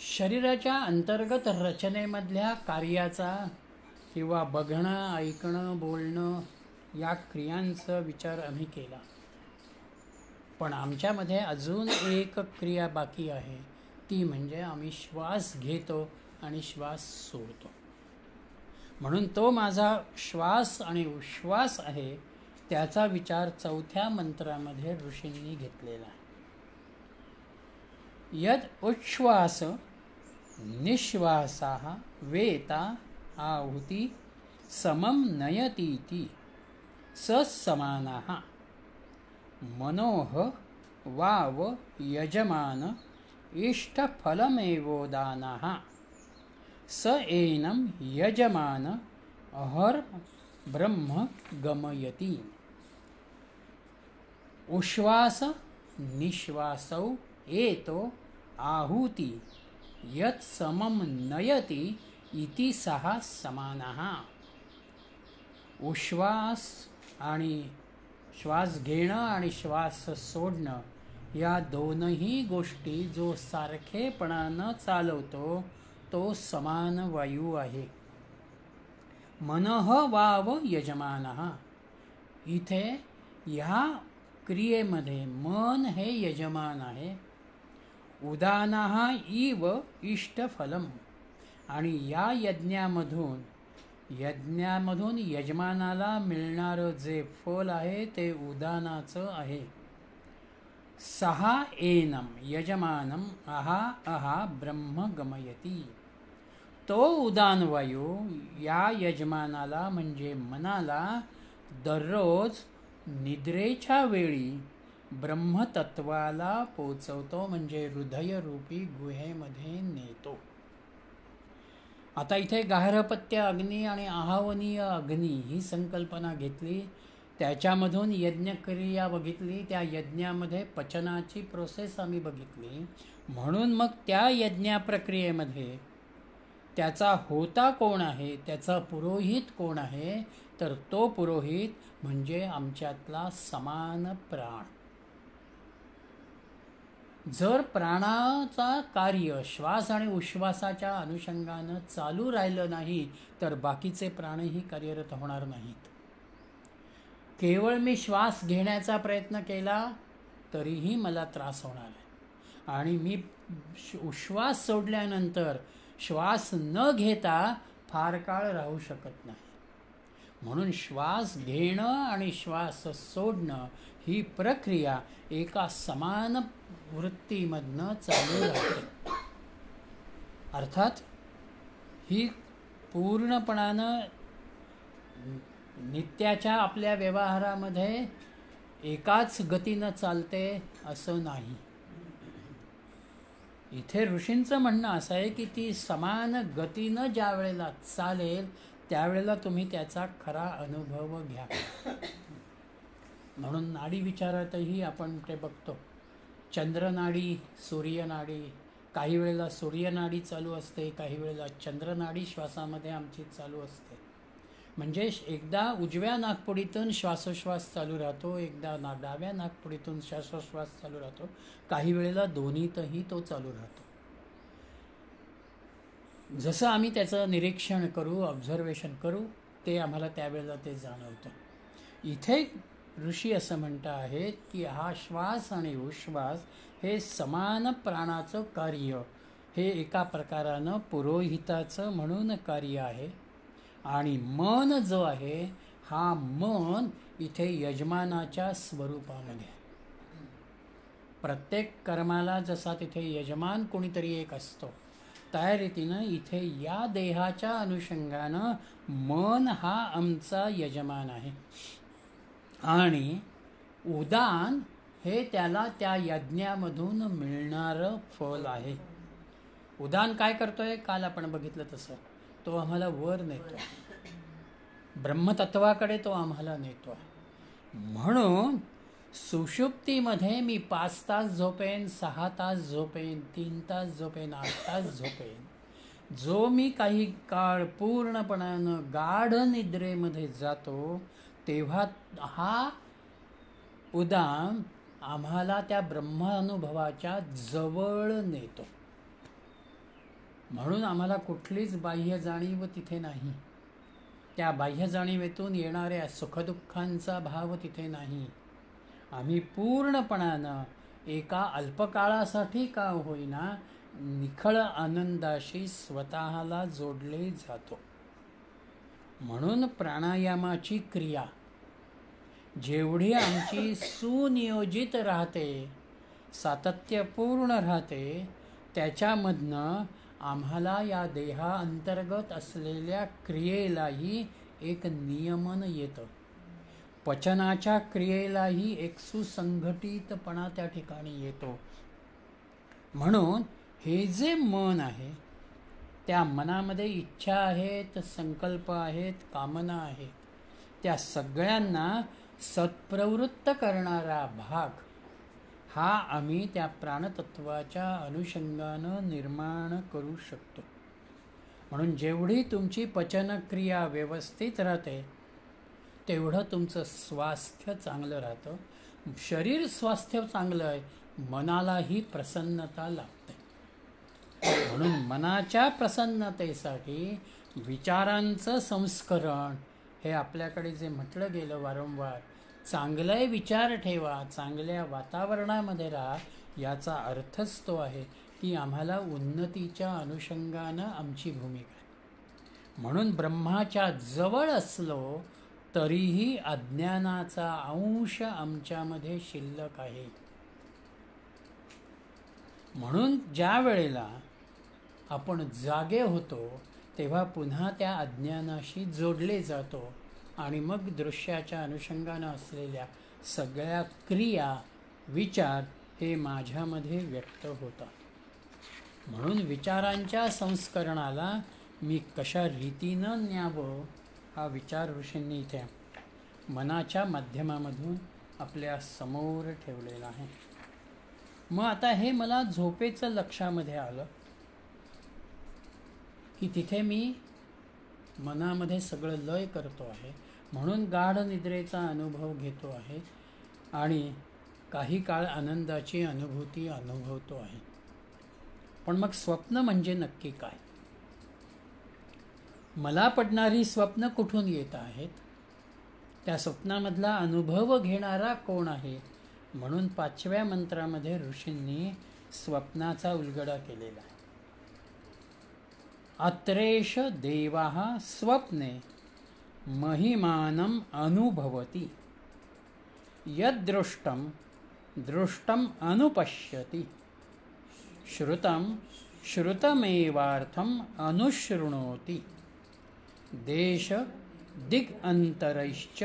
शरीराच्या अंतर्गत रचनेमधल्या कार्याचा किंवा बघणं, ऐकणं, बोलणं या क्रियांचा विचार आम्ही केला. पण आमच्यामध्ये अजून एक क्रिया बाकी आहे, ती म्हणजे आम्ही श्वास घेतो आणि श्वास सोडतो. म्हणून तो माझा श्वास आणि उश्वास आहे, त्याचा विचार चौथ्या मंत्रामध्ये ऋषींनी घेतलेला आहे. यद उच्छ्वास निश्वासाः वेता आहुती समम नयतीति स समानाः मनोह वाव यजमान इष्टफलमेवोदानः स एनं यजमान अहर ब्रह्म गमयति. उश्वास निश्वासौ एतो आहुति यत् समम नयति इति सहा समानः. उश्वास आणि श्वास घेणं आणि श्वास सोडणं या दोनही गोष्टी जो सारखेपणानं चालवतो तो समान वायू आहे. मनः वाव यजमानः. इथे ह्या क्रियेमध्ये मन हे यजमान आहे. उदानः इव इष्टफलम. आणि या यज्ञामधून यजमानाला मिळणारं जे फल आहे ते उदानाचं आहे. सहा एनम यजमानम अहा ब्रह्म गमयती. तो उदान वायू या यजमानाला म्हणजे मनाला दररोज निद्रेच्या वेळी ब्रह्मतत्वाला पोचवतो, म्हणजे हृदयरूपी गुहेमध्ये नेतो. आता इथे गार्हपत्य अग्नी आणि आहावनीय अग्नी ही संकल्पना घेतली, त्याच्यामधून यज्ञक्रिया बघितली, त्या यज्ञामध्ये पचनाची प्रोसेस आम्ही बघितली. म्हणून मग त्या यज्ञा प्रक्रियेमध्ये त्याचा होता कोण आहे, त्याचा पुरोहित कोण आहे, तर तो पुरोहित म्हणजे आमच्यातला समान प्राण. जर प्राणाचा कार्य श्वास आणि उश्वासाच्या अनुषंगानं चालू राहिलं नाही तर बाकीचे प्राणही कार्यरत होणार नाहीत. केवळ मी श्वास घेण्याचा प्रयत्न केला तरीही मला त्रास होणार आहे, आणि मी उश्वास सोडल्यानंतर श्वास न घेता फार काळ राहू शकत नाही. म्हणून श्वास घेणं आणि श्वास सोडणं ही प्रक्रिया एका समान वृत्तीमधनं चालू राहते. अर्थात ही पूर्णपणानं नित्याच्या आपल्या व्यवहारामध्ये एकाच गतीनं चालते असं नाही. इथे ऋषींचं म्हणणं असं आहे की ती समान गतीनं ज्या वेळेला चालेल त्यावेळेला तुम्ही त्याचा खरा अनुभव घ्या. म्हणून नाडी विचारातही आपण ते बघतो. चंद्रनाडी, सूर्यनाडी, काही वेळेला सूर्यनाडी चालू असते, काही वेळेला चंद्रनाडी श्वासामध्ये आमची चालू असते. म्हणजे एकदा उजव्या नाकपुडीतून श्वासोश्वास चालू राहतो, एकदा डाव्या नाकपुडीतून श्वासोश्वास चालू राहतो, काही वेळेला दोन्हीतही तो चालू राहतो. जसं आम्ही त्याचं निरीक्षण करू, ऑब्झर्वेशन करू, ते आम्हाला त्यावेळेला ते जाणवतं. इथे ऋषी असं म्हणत आहेत की हा श्वास आणि उश्वास हे समान प्राणाचं कार्य, हे एका प्रकारानं पुरोहिताचं म्हणून कार्य आहे. आणि मन जो आहे हा मन इथे यजमानाच्या स्वरूपामध्ये. प्रत्येक कर्माला जसा तिथे यजमान कोणीतरी एक असतो, त्या रीतीनं इथे या देहाच्या अनुषंगानं मन हा आमचा यजमान आहे. आणि उदान हे त्याला त्या यज्ञामधून मिळणारं फल आहे. उदान काय करतोय? काल आपण बघितलं तसं तो आम्हाला वर नेतो, ब्रह्मतत्वाकडे तो आम्हाला नेतो. म्हणून सुषुप्तीमध्ये मी 5 तास झोपेन, 6 तास झोपेन, 3 तास झोपेन, 8 तास झोपेन. जो मी काही काळ पूर्णपणानं गाढ निद्रेमध्ये जातो तेव्हा हा उदान आम्हाला त्या ब्रह्मानुभवाच्या जवळ नेतो. म्हणून आम्हाला कुठलीच बाह्य जाणीव तिथे नाही. त्या बाह्य जाणीवेतून येणाऱ्या सुखदुःखांचा भाव तिथे नाही. आम्ही पूर्णपणानं एका अल्पकाळासाठी का होईना निखळ आनंदाशी स्वतःला जोडले जातो. म्हणून प्राणायामाची क्रिया जेवढी आमची सुनियोजित राहते, सातत्यपूर्ण राहते, त्याच्यामधनं आम्हाला या देहाअंतर्गत असलेल्या क्रियेलाही एक नियमन येतं. पचनाच्या क्रियेलाही एक सुसंघटितपणा त्या ठिकाणी येतो. म्हणून हे जे मन आहे त्या मनामध्ये इच्छा आहेत, संकल्प आहेत, कामना आहेत, त्या सगळ्यांना सत्प्रवृत्त करणारा भाग हा आम्ही त्या प्राणतत्वाच्या अनुषंगानं निर्माण करू शकतो. म्हणून जेवढी तुमची पचनक्रिया व्यवस्थित राहते तेवढं तुमचं स्वास्थ्य चांगलं राहतं. शरीर स्वास्थ्य चांगलं आहे, मनालाही प्रसन्नता लागते. म्हणून मनाच्या प्रसन्नतेसाठी विचारांचं संस्करण हे आपल्याकडे जे म्हटलं गेलं वारंवार, चांगले विचार ठेवा, चांगल्या वातावरणामध्ये राहा, याचा अर्थच तो आहे की आम्हाला उन्नतीच्या अनुषंगानं आमची भूमिका आहे. म्हणून ब्रह्माच्या जवळ असलो तरीही अज्ञानाचा अंश आमच्यामध्ये शिल्लक आहे. म्हणून ज्या वेळेला आपण जागे होतो तेव्हा पुन्हा त्या अज्ञानाशी जोडले जातो आणि मग दृश्याच्या अनुषंगानं असलेल्या सगळ्या क्रिया, विचार हे माझ्यामध्ये व्यक्त होतात. म्हणून विचारांच्या संस्करणाला मी कशा रीतीनं न्यावं हा विचार ऋषींनी इथे मनाच्या माध्यमामधून आपल्या समोर ठेवलेला आहे. मग आता हे मला झोपेचं लक्षामध्ये आलं की तिथे मी मनामध्ये सगळं लय करतो आहे. म्हणून गाढ निद्रेचा अनुभव घेतो आहे आणि काही काळ आनंदाची अनुभूती अनुभवतो आहे. पण मग स्वप्न म्हणजे नक्की काय? मला पडणारी स्वप्न कुठून येत आहेत? त्या स्वप्नामधला अनुभव घेणारा कोण आहे? म्हणून 5व्या मंत्रामध्ये ऋषींनी स्वप्नाचा उलगडा केलेला आहे. अत्रेष देवाः स्वप्ने महिमानम अनुभवति यदृष्टं दृष्टम अनुपश्यति श्रुतं श्रुतमेवार्थम अनुशृणोति देश दिगंतरैश्च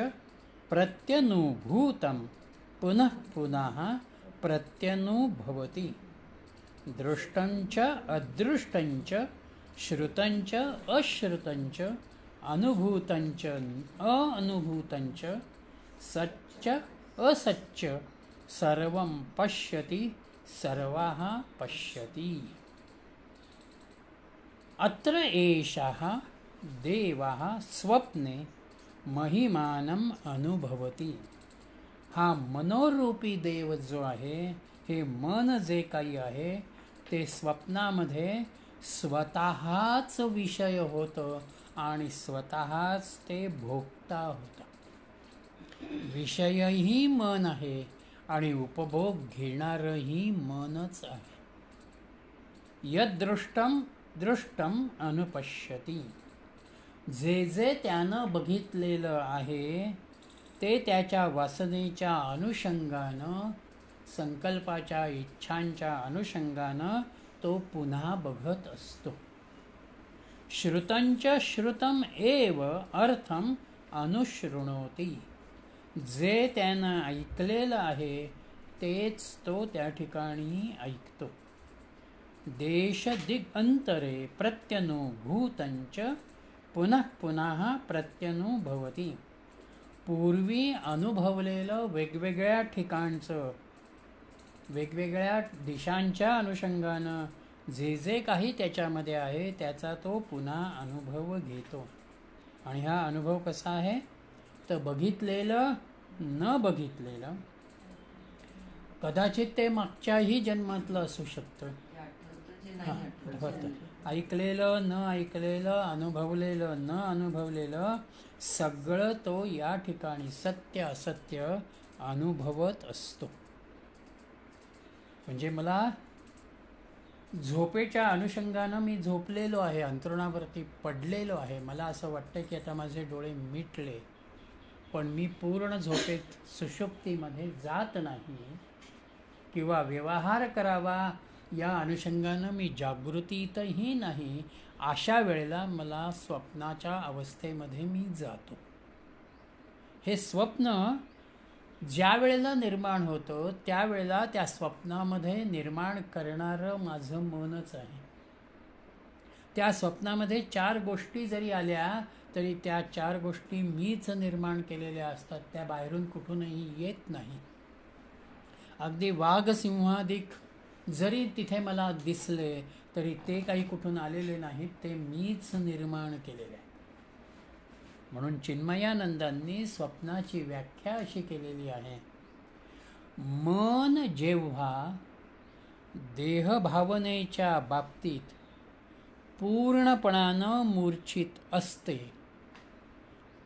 प्रत्यनुभूतं पुनः पुनः प्रत्यनुभवति दृष्टंच अदृष्टंच श्रुतंच अश्रुतंच अनुभूतंच अनुभूतंच सच्च असच्च सर्वं पश्यति सर्वाः पश्यति. अत्र एषः देवाः स्वप्ने महिमानम अनुभवति. हा मनोरूपी देव जो आहे, हे मन जे काही आहे ते स्वप्नामध्ये स्वतःच विषय होतं आणि स्वतःच ते भोगता होतं. विषयही मन आहे आणि उपभोग घेणारही मनच आहे. यदृष्टम दृष्टम अनुपश्यति. जे जे त्यानं बघितलेलं आहे ते त्याच्या वासनेच्या अनुषंगानं, संकल्पाच्या इच्छांच्या अनुषंगानं तो पुन्हा बघत असतो. श्रुतंच श्रुतम एव अर्थम अनुशृणोति. जे त्यानं ऐकलेलं आहे तेच तो त्या ठिकाणी ऐकतो. देश दिगंतरे प्रत्यनुभूतंच पुनः पुनः प्रत्यनुभवति. पूर्वी अनुभवलेलं वेगवेगळ्या ठिकाणचं, वेगवेगळ्या दिशांच्या अनुषंगानं जे जे काही त्याच्यामध्ये आहे त्याचा तो पुन्हा अनुभव घेतो. आणि हा अनुभव कसा आहे? तर बघितलेलं न बघितलेलं, कदाचित ते मागच्याही जन्मातलं असू शकतं. ऐकलेलं न ऐकलेलं, अनुभवलेलं न अनुभवलेलं, सगळं तो या ठिकाणी सत्य असत्य अनुभवत असतो. म्हणजे मला झोपेच्या अनुषंगानं मी झोपलेलो आहे, अंथरुणावरती पडलेलो आहे, मला असं वाटतं की आता माझे डोळे मिटले, पण मी पूर्ण झोपेत सुषुप्तीमध्ये जात नाही किंवा व्यवहार करावा या अनुषंगानं मी जागृतीतही नाही. अशा वेळेला मला स्वप्नाच्या अवस्थेमध्ये मी जातो. हे स्वप्न ज्या वेळेला निर्माण होतं त्यावेळेला त्या स्वप्नामध्ये निर्माण करणारं माझं मनच आहे. त्या स्वप्नामध्ये 4 गोष्टी जरी आल्या तरी त्या 4 गोष्टी मीच निर्माण केलेल्या असतात, त्या बाहेरून कुठूनही येत नाही. अगदी वाघ सिंहादिक जरी तिथे मला दिसले तरी ते काही कुठून आलेले नाहीत, ते मीच निर्माण केलेले आहे. म्हणून चिन्मयानंदांनी स्वप्नाची व्याख्या अशी केलेली आहे. मन जेव्हा देहभावनेच्या बाबतीत पूर्णपणानं मूर्छित असते,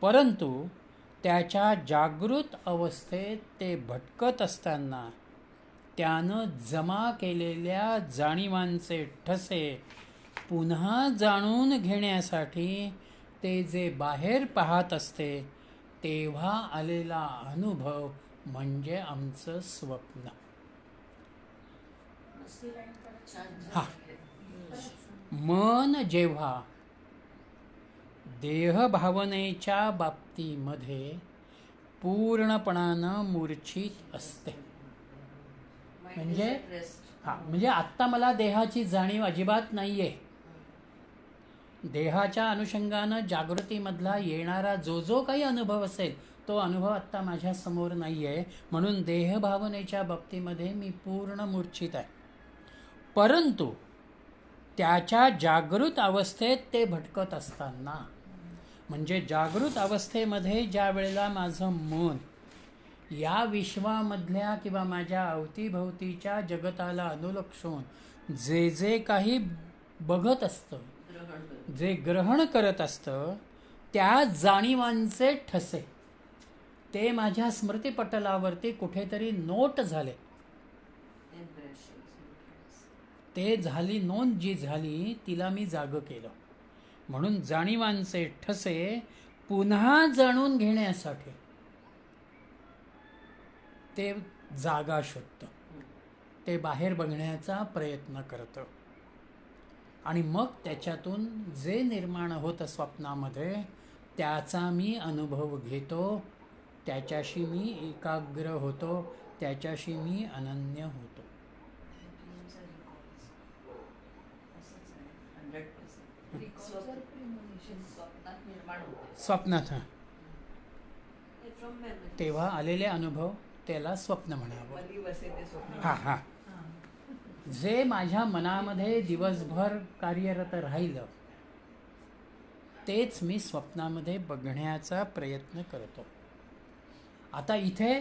परंतु त्याच्या जागृत अवस्थेत ते भटकत असताना त्यानं जमा केलेल्या जाणीवांचे ठसे पुन्हा जाणून घेण्यासाठी ते जे बाहेर पाहत असते तेव्हा आलेला अनुभव म्हणजे आमचं स्वप्न. हा, मन जेव्हा देहभावनेच्या बाबतीमध्ये पूर्णपणानं मूर्छित असते, म्हणजे आत्ता मला देहाची जाणीव अजिबात नाहीये. देहाच्या अनुषंगानं जागृतीमधला येणारा जो जो काही अनुभव असेल तो अनुभव आत्ता माझ्या समोर नाहीये. म्हणून देहभावनेच्या बाबतीमध्ये मी पूर्ण मूर्छित आहे. परंतु त्याच्या जागृत अवस्थेत ते भटकत असताना म्हणजे जागृत अवस्थेमध्ये ज्या वेळेला माझं मन या विश्वामधल्या किंवा माझ्या अवतीभवतीच्या जगताला अनुलक्षून जे जे काही बघत असतं, ग्रहण करतो. जे ग्रहण करत असतं, त्या जाणीवांचे ठसे ते माझ्या स्मृतिपटलावरती कुठेतरी नोट झाले. ते झाली नोंद जी झाली तिला मी जाग केलं. म्हणून जाणीवांचे ठसे पुन्हा जाणून घेण्यासाठी ते जागा शोधतं, ते बाहेर बघण्याचा प्रयत्न करतं आणि मग त्याच्यातून जे निर्माण होतं स्वप्नामध्ये त्याचा मी अनुभव घेतो, त्याच्याशी मी एकाग्र होतो, त्याच्याशी मी अनन्य होतो. 100% स्वप्नात निर्माण होते. स्वप्नात फ्रॉम मेमरी. तेव्हा आलेले अनुभव त्याला स्वप्न म्हणावं. मधी बसे ते स्वप्न. हा हा जे माझ्या मनामध्ये दिवसभर कार्यरत राहिलं तेच मी स्वप्नामध्ये बघण्याचा प्रयत्न करतो. आता इथे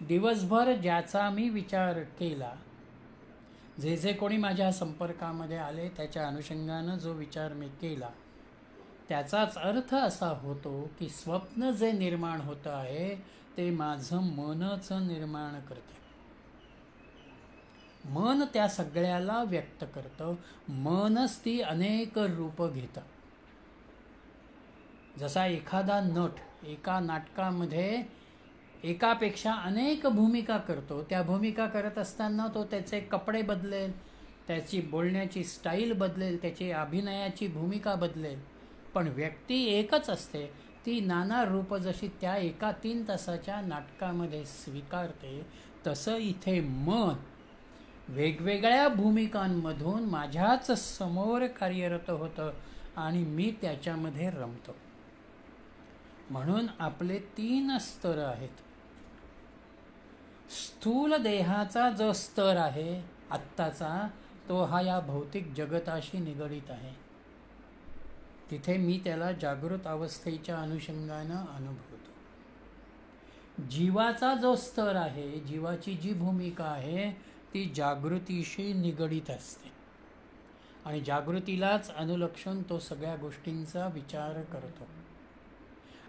दिवसभर ज्याचा मी विचार केला, जे जे कोणी माझ्या संपर्कामध्ये आले त्याच्या अनुषंगानं जो विचार मी केला त्याचाच अर्थ असा होतो की स्वप्न जे निर्माण होतं आहे ते माझं मनचं निर्माण करते. मन त्या सगळ्याला व्यक्त करतं. मनच ती अनेक रूप घेतं. जसा एखादा नट एका नाटकामध्ये एकापेक्षा अनेक भूमिका करतो, त्या भूमिका करत असताना तो त्याचे कपडे बदलेल, त्याची बोलण्याची स्टाईल बदलेल, त्याची अभिनयाची भूमिका बदलेल, पण व्यक्ती एकच असते. ती नाना रूप जशी त्या एका 3 तासाच्या नाटकामध्ये स्वीकारते तसं इथे मन वेगवेगळ्या भूमिकांमधून माझ्याच समोर कार्यरत होतं आणि मी त्याच्यामध्ये रमतो. म्हणून आपले 3 स्तर आहेत. स्थूल देहाचा जो स्तर आहे आत्ताचा तो हा या भौतिक जगताशी निगडीत आहे. तिथे मी त्याला जागृत अवस्थेच्या अनुषंगानं अनुभवतो. जीवाचा जो स्तर आहे, जीवाची जी भूमिका आहे ती जागृतीशी निगडीत असते आणि जागृतीलाच अनुलक्षून तो सगळ्या गोष्टींचा विचार करतो.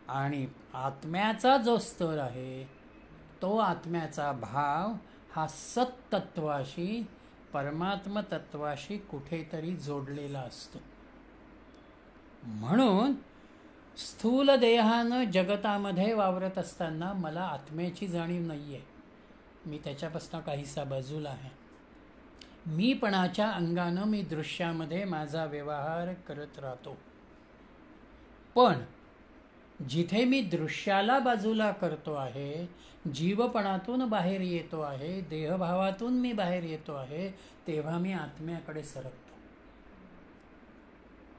आणि आत्म्याचा जो स्तर आहे तो आत्म्याचा भाव हा सत्तत्वाशी, परमात्म तत्वाशी कुठेतरी जोडलेला असतो. म्हणून स्थूल देहानं जगतामध्ये वावरत असताना मला आत्म्याची जाणीव नाही आहे. मी त्याच्यापासून काहीसा बाजूला आहे. मीपणाच्या अंगानं मी दृश्यामध्ये माझा व्यवहार करत राहतो. पण जिथे मी दृश्याला बाजूला करतो आहे, जीवपणातून बाहेर येतो आहे, देहभावातून मी बाहेर येतो आहे, तेव्हा मी आत्म्याकडे सरकतो.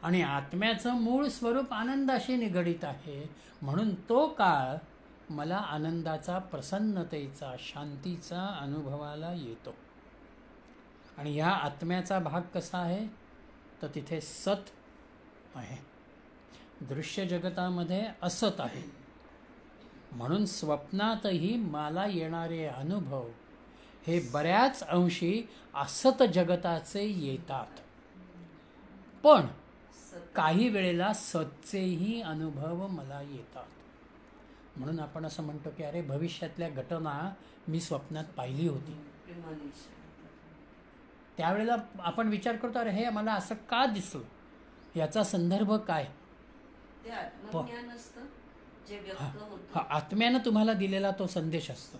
आणि आत्म्याचं मूळ स्वरूप आनंदाशी निगडीत आहे. म्हणून तो काळ मला आनंदाचा, प्रसन्नतेचा, शांतीचा अनुभवाला येतो. आणि ह्या आत्म्याचा भाग कसा आहे तर तिथे सत आहे, दृश्य जगतामध्ये असत आहे. म्हणून स्वप्नातही मला येणारे अनुभव हे बऱ्याच अंशी असत जगताचे येतात, पण काही वेळेला सतचेही अनुभव मला येतात. म्हणून आपण असं म्हणतो की अरे भविष्यातल्या घटना मी स्वप्नात पाहिली होती. त्यावेळेला आपण विचार करतो अरे हे मला असं का दिसलं, याचा संदर्भ काय. ते आत्मज्ञान असतं जे व्यक्त होतं. हा आत्म्यानं तुम्हाला दिलेला तो संदेश असतो.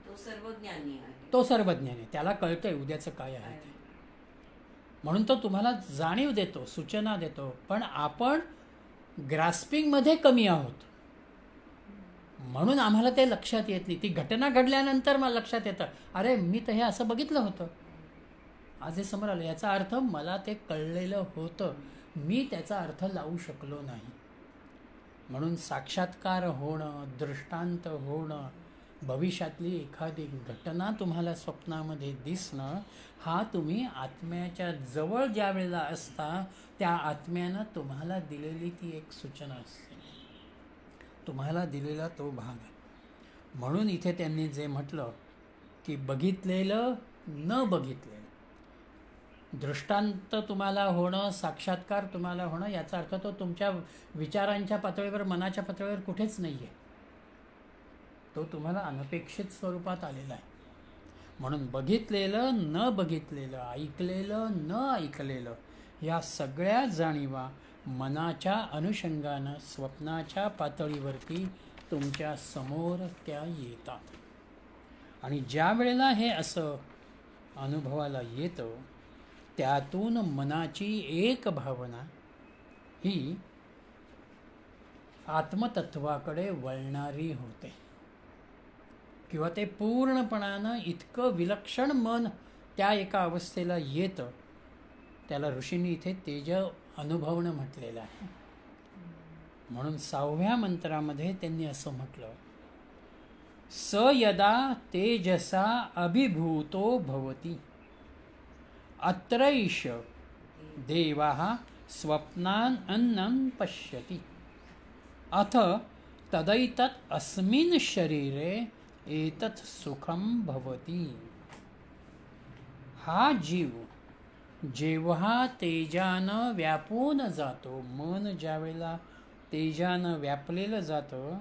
तो सर्वज्ञानी आहे. तो सर्वज्ञानी आहे, त्याला कळतंय उद्याचं काय आहे ते. म्हणून तो तुम्हाला जाणीव देतो, सूचना देतो. पण आपण ग्रास्पिंगमध्ये कमी आहोत, म्हणून आम्हाला ते लक्षात येत नाही. ती घटना घडल्यानंतर मला लक्षात येतं अरे मी तर हे असं बघितलं होतं, आज हे समोर आलं, याचा अर्थ मला ते कळलेलं होतं, मी त्याचा अर्थ लावू शकलो नाही. म्हणून साक्षात्कार होणं, दृष्टांत होणं भविष्यातली एखादी घटना तुम्हाला स्वप्नामध्ये दिसणं हा तुम्ही आत्म्याच्या जवळ ज्या वेळेला असता त्या आत्म्यानं तुम्हाला दिलेली ती एक सूचना असते, तुम्हाला दिलेला तो भाग आहे. म्हणून इथे त्यांनी जे म्हटलं की बघितलेलं न बघितलेलं, दृष्टांत तुम्हाला होणं, साक्षात्कार तुम्हाला होणं, याचा अर्थ तो तुमच्या विचारांच्या पातळीवर, मनाच्या पातळीवर कुठेच नाही आहे. तो तुम्हाला अनपेक्षित स्वरूपात आलेला आहे. म्हणून बघितलेलं न बघितलेलं, ऐकलेलं न ऐकलेलं, या सगळ्या जाणीवा मनाच्या अनुषंगानं स्वप्नाच्या पातळीवरती तुमच्या समोर त्या येतात. आणि ज्या वेळेला हे असं अनुभवाला येतं त्यातून मनाची एक भावना ही आत्मतत्वाकडे वळणारी होते, किंवा ते पूर्णपणानं इतकं विलक्षण मन त्या एका अवस्थेला येतं, त्याला ऋषींनी इथे तेज अनुभवणं म्हटलेलं आहे. म्हणून 6व्या मंत्रामध्ये त्यांनी असं म्हटलं, स यदा तेजसा अभिभूतो भवति अत्रैष देवाः स्वप्नान् अन्नं पश्यति अथ तदैतत् अस्मिन् शरीरे एतत् सुखम भवति. हा जीव जेव्हा तेजानं व्यापून जातो, मन ज्यावेळेला तेजानं व्यापलेलं जातं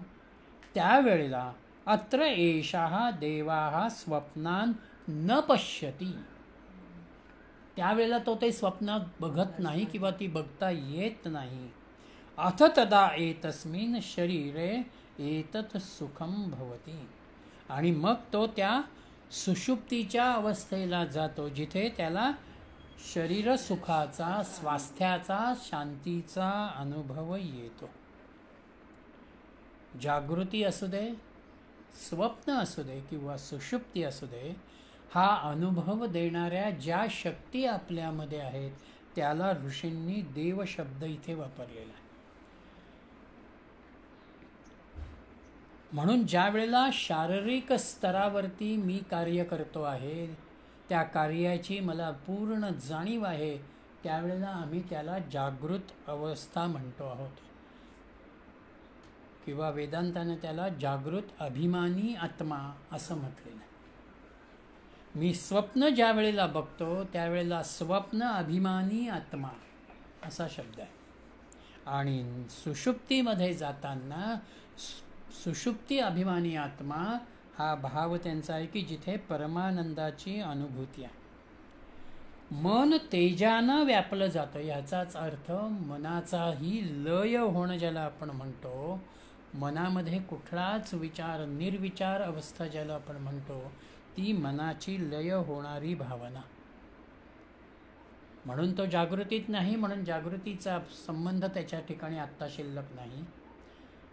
त्यावेळेला अत्र एषः देवाः स्वप्नान् न पश्यति, त्यावेळेला तो ते स्वप्न बघत नाही किंवा ती बघता येत नाही. अथ तदा एतस्मिन् शरीरे एतत् सुखम भवति, आणि मग तो त्या सुषुप्तीच्या अवस्थेला जातो जिथे त्याला शरीर सुखाचा, स्वास्थ्याचा, शांतीचा अनुभव येतो. जागृती असू दे, स्वप्न असू दे किंवा सुषुप्ती असू दे, हा अनुभव देणाऱ्या ज्या शक्ती आपल्यामध्ये आहेत त्याला ऋषींनी देव शब्द इथे वापरलेला आहे. म्हणून ज्या वेळेला शारीरिक स्तरावरती मी कार्य करतो आहे, त्या कार्याची मला पूर्ण जाणीव आहे, त्यावेळेला आम्ही त्याला जागृत अवस्था म्हणतो आहोत, किंवा वेदांताने त्याला जागृत अभिमानी आत्मा असं म्हटलेलं आहे. मी स्वप्न ज्या वेळेला बघतो त्यावेळेला स्वप्न अभिमानी आत्मा असा शब्द आहे. आणि सुषुप्तीमध्ये जाताना सुषुप्ती अभिमानी आत्मा हा भाव त्यांचा आहे की जिथे परमानंदाची अनुभूती आहे. मन तेजानं व्यापलं जातं, याचाच अर्थ मनाचाही लय होणं ज्याला आपण म्हणतो, मनामध्ये कुठलाच विचार, निर्विचार अवस्था ज्याला आपण म्हणतो, ती मनाची लय होणारी भावना. म्हणून तो जागृतीत नाही, म्हणून जागृतीचा संबंध त्याच्या ठिकाणी आत्ता शिल्लक नाही.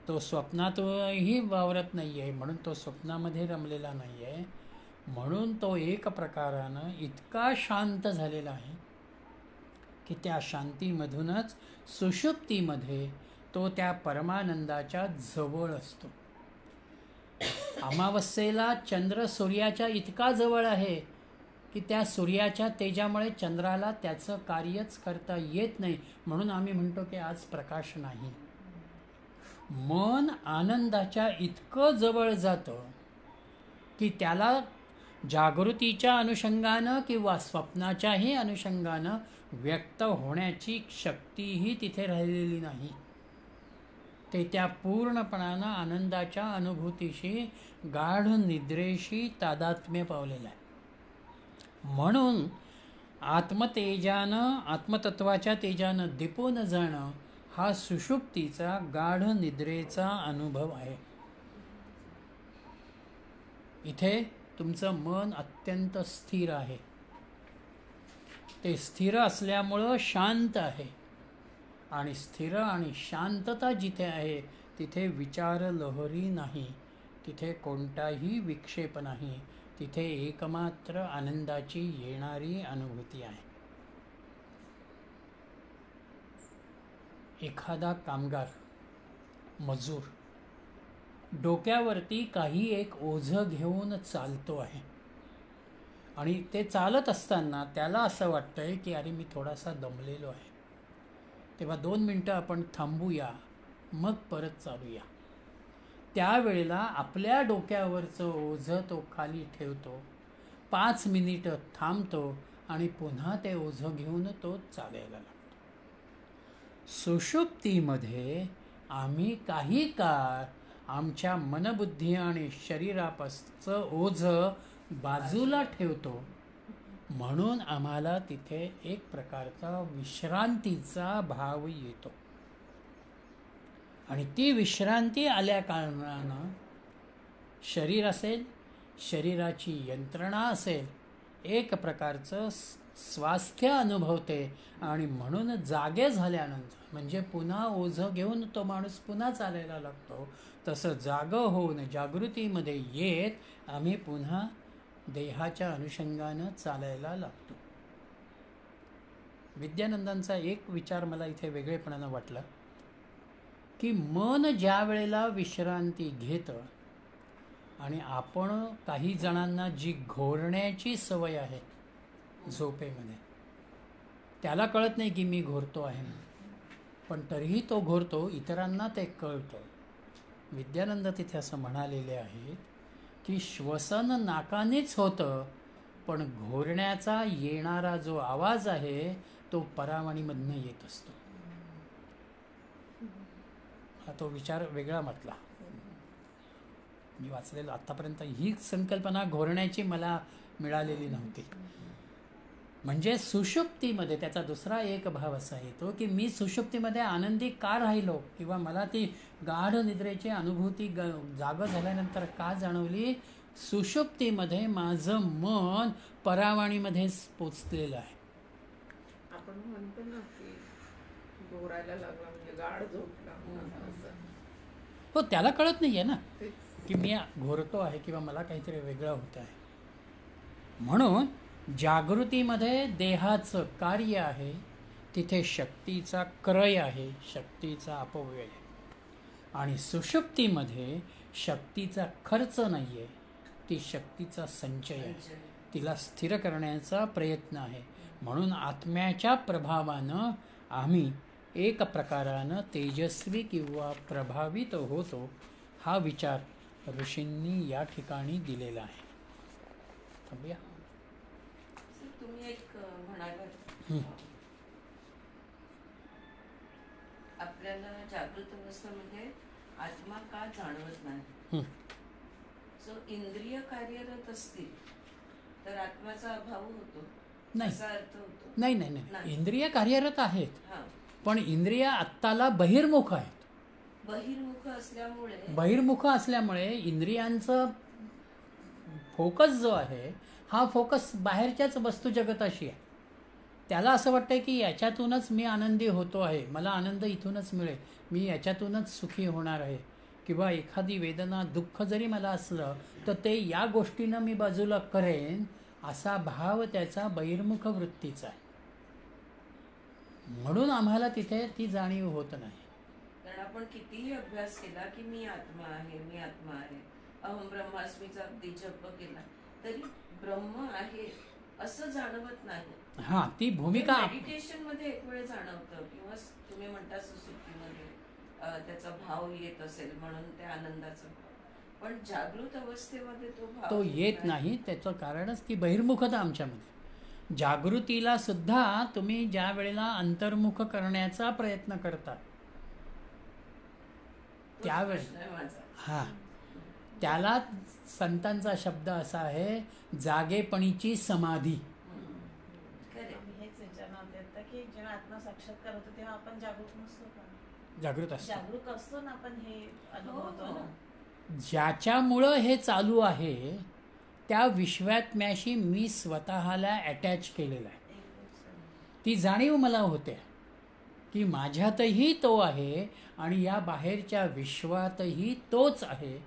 तो स्वप्नातही वावरत नाही आहे, म्हणून तो स्वप्नामध्ये रमलेला नाही आहे. म्हणून तो एक प्रकारानं इतका शांत झालेला आहे की त्या शांतीमधूनच सुषुप्तीमध्ये तो त्या परमानंदाच्या जवळ असतो. अमावस्येला चंद्र सूर्याच्या इतका जवळ आहे की त्या सूर्याच्या तेजामुळे चंद्राला त्याचं कार्यच करता येत नाही, म्हणून आम्ही म्हणतो की आज प्रकाश नाही. मन आनंदाच्या इतकं जवळ जातं की त्याला जागृतीच्या अनुषंगानं किंवा स्वप्नाच्याही अनुषंगानं व्यक्त होण्याची शक्तीही तिथे राहिलेली नाही. ते त्या पूर्णपणानं आनंदाच्या अनुभूतीशी, गाढ निद्रेशी तादात्म्य पावलेलं आहे. म्हणून आत्मतेजानं, आत्मतत्वाच्या तेजानं दिपून जाणं हा सुषुप्तीचा, गाढ निद्रेचा अनुभव आहे. इथे तुमचं मन अत्यंत स्थिर आहे, ते स्थिर असल्यामुळं शांत आहे. आणि स्थिर आणि शांतता जिथे आहे तिथे विचार लहरी नाही, तिथे कोणताही विक्षेप नाही, तिथे एकमात्र आनंदाची येणारी अनुभूती आहे. एखादा कामगार, मजूर डोक्यावरती काही एक ओझं घेऊन चालतो आहे आणि ते चालत असताना त्याला असं वाटतंय की अरे मी थोडासा दमलेलो आहे, तेव्हा 2 मिनटं आपण थांबूया, मग परत चालूया. त्यावेळेला आपल्या डोक्यावरचं ओझं तो खाली ठेवतो, 5 मिनिटं थांबतो आणि पुन्हा ते ओझं घेऊन तो चालायला लागतो. सुषुप्तीमध्ये आम्ही काही काळ आमच्या मनबुद्धी आणि शरीरापासचं ओझं बाजूला ठेवतो, म्हणून आम्हाला तिथे एक प्रकारचा विश्रांतीचा भाव येतो. आणि ती विश्रांती आल्या कारणानं शरीर असेल, शरीराची यंत्रणा असेल, एक प्रकारचं स्वास्थ्य अनुभवते. आणि म्हणून जागे झाल्यानंतर म्हणजे पुन्हा ओझं घेऊन तो माणूस पुन्हा चालायला लागतो, तसं जागं होऊन जागृतीमध्ये येत आम्ही पुन्हा देहाच्या अनुषंगानं चालायला लागतो. विद्यानंदांचा एक विचार मला इथे वेगळेपणानं वाटला की मन ज्या वेळेला विश्रांती घेतं आणि आपण काही जणांना जी घोरण्याची सवय आहे झोपेमध्ये, त्याला कळत नाही की मी घोरतो आहे ना, पण तरीही तो घोरतो, इतरांना ते कळतं. विद्यानंद तिथे असं म्हणालेले आहेत की श्वसन नाकानेच होतं, पण घोरण्याचा येणारा जो आवाज आहे तो परावाणीमधनं येत असतो. हा तो विचार वेगळा म्हटला. मी वाचलेलं आत्तापर्यंत ही संकल्पना घोरण्याची मला मिळालेली नव्हती. म्हणजे सुषुप्तीमध्ये त्याचा दुसरा एक भाव असा येतो की मी सुषुप्तीमध्ये आनंदी का राहिलो, किंवा मला ती गाढ निद्रेची अनुभूती जागं झाल्यानंतर का जाणवली. सुषुप्तीमध्ये माझं मन परावाणीमध्येच पोचलेलं आहे. आपण म्हणतो ना की घोरायला लागला म्हणजे गाढ झोपला असं. हो, त्याला कळत नाही आहे ना तेच. की मी घोरतो आहे किंवा मला काहीतरी वेगळं होतं आहे. म्हणून जागृतीमध्ये देहाचं कार्य आहे, तिथे शक्तीचा क्रय आहे, शक्तीचा अपव्यय आहे. आणि सुषुप्तीमध्ये शक्तीचा खर्च नाही आहे, ती शक्तीचा संचय आहे, तिला स्थिर करण्याचा प्रयत्न आहे. म्हणून आत्म्याच्या प्रभावानं आम्ही एक प्रकारानं तेजस्वी किंवा प्रभावित होतो. हा विचार ऋषींनी या ठिकाणी दिलेला आहे. थांबूया. तुम्ही एक म्हणालात आपल्याला जागृत अवस्थेमध्ये आत्मा का जाणवत नाही. जो इंद्रिय कार्यरत असतील तर आत्म्याचा अभाव होतो, नाही. असा अर्थ होतो. नाही नाही नाही, इंद्रिय कार्यरत आहेत, हा, पण इंद्रिय आत्ताला बहिर्मुख आहेत. बहिर्मुख असल्यामुळे इंद्रियांचं फोकस जो आहे हा फोकस बाहेरच्याच वस्तू जगताशी आहे. त्याला असं वाटतं की याच्यातूनच मी आनंदी होतो आहे, मला आनंद इथूनच मिळेल, मी याच्यातूनच सुखी होणार आहे, किंवा एखादी वेदना दुःख जरी मला असलं तर ते या गोष्टीनं मी बाजूला करेन, असा भाव त्याचा बहिर्मुख वृत्तीचा आहे. म्हणून आम्हाला तिथे ती जाणीव होत नाही. कारण आपण कितीही अभ्यास केला की मी आत्मा आहे, मी आत्मा आहे, अहम ब्रह्मास्मीचा अगदी जप केला तरी ब्रह्म आहे असं जाणवत नाही. हा, ती भूमिका मेडिटेशन मध्ये एक वेळ जाणवतं, किंवा तुम्ही म्हणता सुसुप्तीमध्ये त्याचा भाव येत असेल म्हणून त्या आनंदाचा भाव, पण जागृत अवस्थेमध्ये तो भाव तो येत नाही. त्याचं कारणच ती बहिर्मुखता आमच्यामध्ये. जागृतीला सुद्धा तुम्ही ज्या वेळेला अंतर्मुख करण्याचा प्रयत्न करता त्यावेळी हा, त्याला संतांचा शब्द असा आहे, जागेपणीची समाधी. हेच विचारणार होते आता की जेव्हा आत्मा साक्षात्कार होतो तेव्हा आपण जागरूक नसतो का? जागृत असतो. जागरूक असतो ना आपण, हे अनुभवतो ना. ज्याच्यामुळं हे चालू आहे त्या विश्वात्म्याशी मी स्वतःला अटॅच केलेलं आहे. ती जाणीव मला होते की माझ्यातही तो आहे आणि या बाहेरच्या विश्वातही तोच आहे.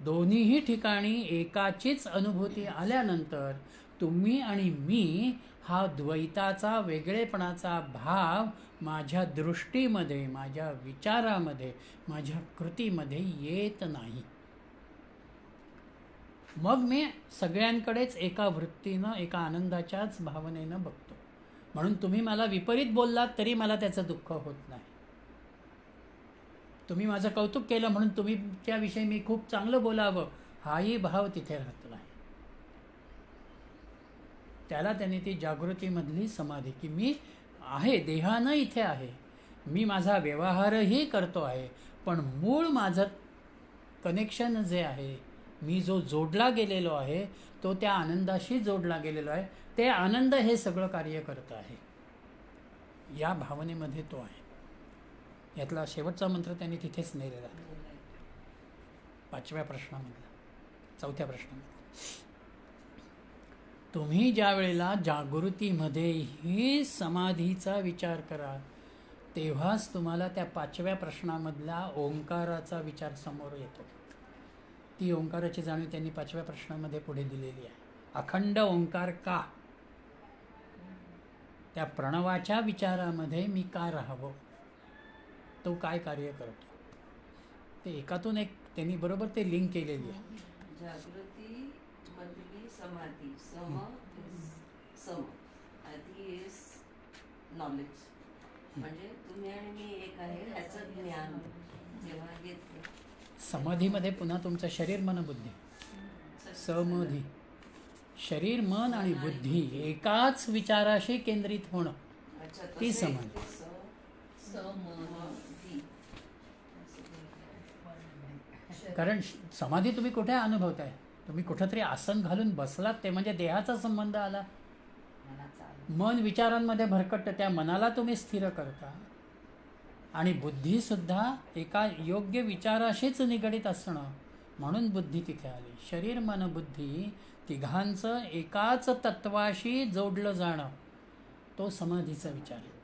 दोन्हीही ठिकाणी एकाचीच अनुभूती आल्यानंतर तुम्ही आणि मी हा द्वैताचा वेगळेपणाचा भाव माझ्या दृष्टीमध्ये, माझ्या विचारामध्ये, माझ्या कृतीमध्ये येत नाही. मग मी सगळ्यांकडेच एका वृत्तीनं, एका आनंदाच्याच भावनेनं बघतो. म्हणून तुम्ही मला विपरीत बोललात तरी मला त्याचं दुःख होत नाही. तुम्ही माझं कौतुक केलं म्हणून तुमच्याविषयी मी खूप चांगलं बोलावं हाही भाव तिथे राहत नाही. त्याला त्यांनी ती जागृतीमधली समाधी, की मी आहे, देहानं इथे आहे, मी माझा व्यवहारही करतो आहे, पण मूळ माझं कनेक्शन जे आहे, मी जो जोडला गेलेलो आहे तो त्या आनंदाशी जोडला गेलेलो आहे. ते आनंद हे सगळं कार्य करत आहे. या भावनेमध्ये तो आहे. यातला शेवटचा मंत्र त्यांनी तिथेच नेलेला, 5व्या प्रश्नामधला, 4थ्या प्रश्नामध्ये. तुम्ही ज्या वेळेला जागृतीमध्ये ही समाधीचा विचार करा तेव्हाच तुम्हाला त्या 5व्या प्रश्नामधला ओंकाराचा विचार समोर येतो. ती ओंकाराची जाणीव त्यांनी 5व्या प्रश्नामध्ये पुढे दिलेली आहे. अखंड ओंकार का? त्या प्रणवाच्या विचारामध्ये मी का राहावं, तो काय कार्य करतो, ते एकातून एक त्यांनी बरोबर ते लिंक केलेली आहे. जागृती मधली समाधी, सम आधी इज नॉलेज, म्हणजे तुम्ही आणि मी एक आहे ह्याचं ज्ञान जेव्हा घेतलं. समाधीमध्ये पुन्हा तुमचं शरीर मन बुद्धी, समाधी, शरीर मन आणि बुद्धी एकाच विचाराशी केंद्रित होणं, अच्छा, ती तसं समाधी. एक समाधी. कारण समाधी तुम्ही कुठे अनुभवताय? तुम्ही कुठंतरी आसन घालून बसलात ते म्हणजे देहाचा संबंध आला. मन विचारांमध्ये भरकटतं, त्या मनाला तुम्ही स्थिर करता. आणि बुद्धीसुद्धा एका योग्य विचाराशीच निगडीत असणं, म्हणून बुद्धी तिथे आली. शरीर मन बुद्धी तिघांचं एकाच तत्वाशी जोडलं जाणं, तो समाधीचा विचार आहे.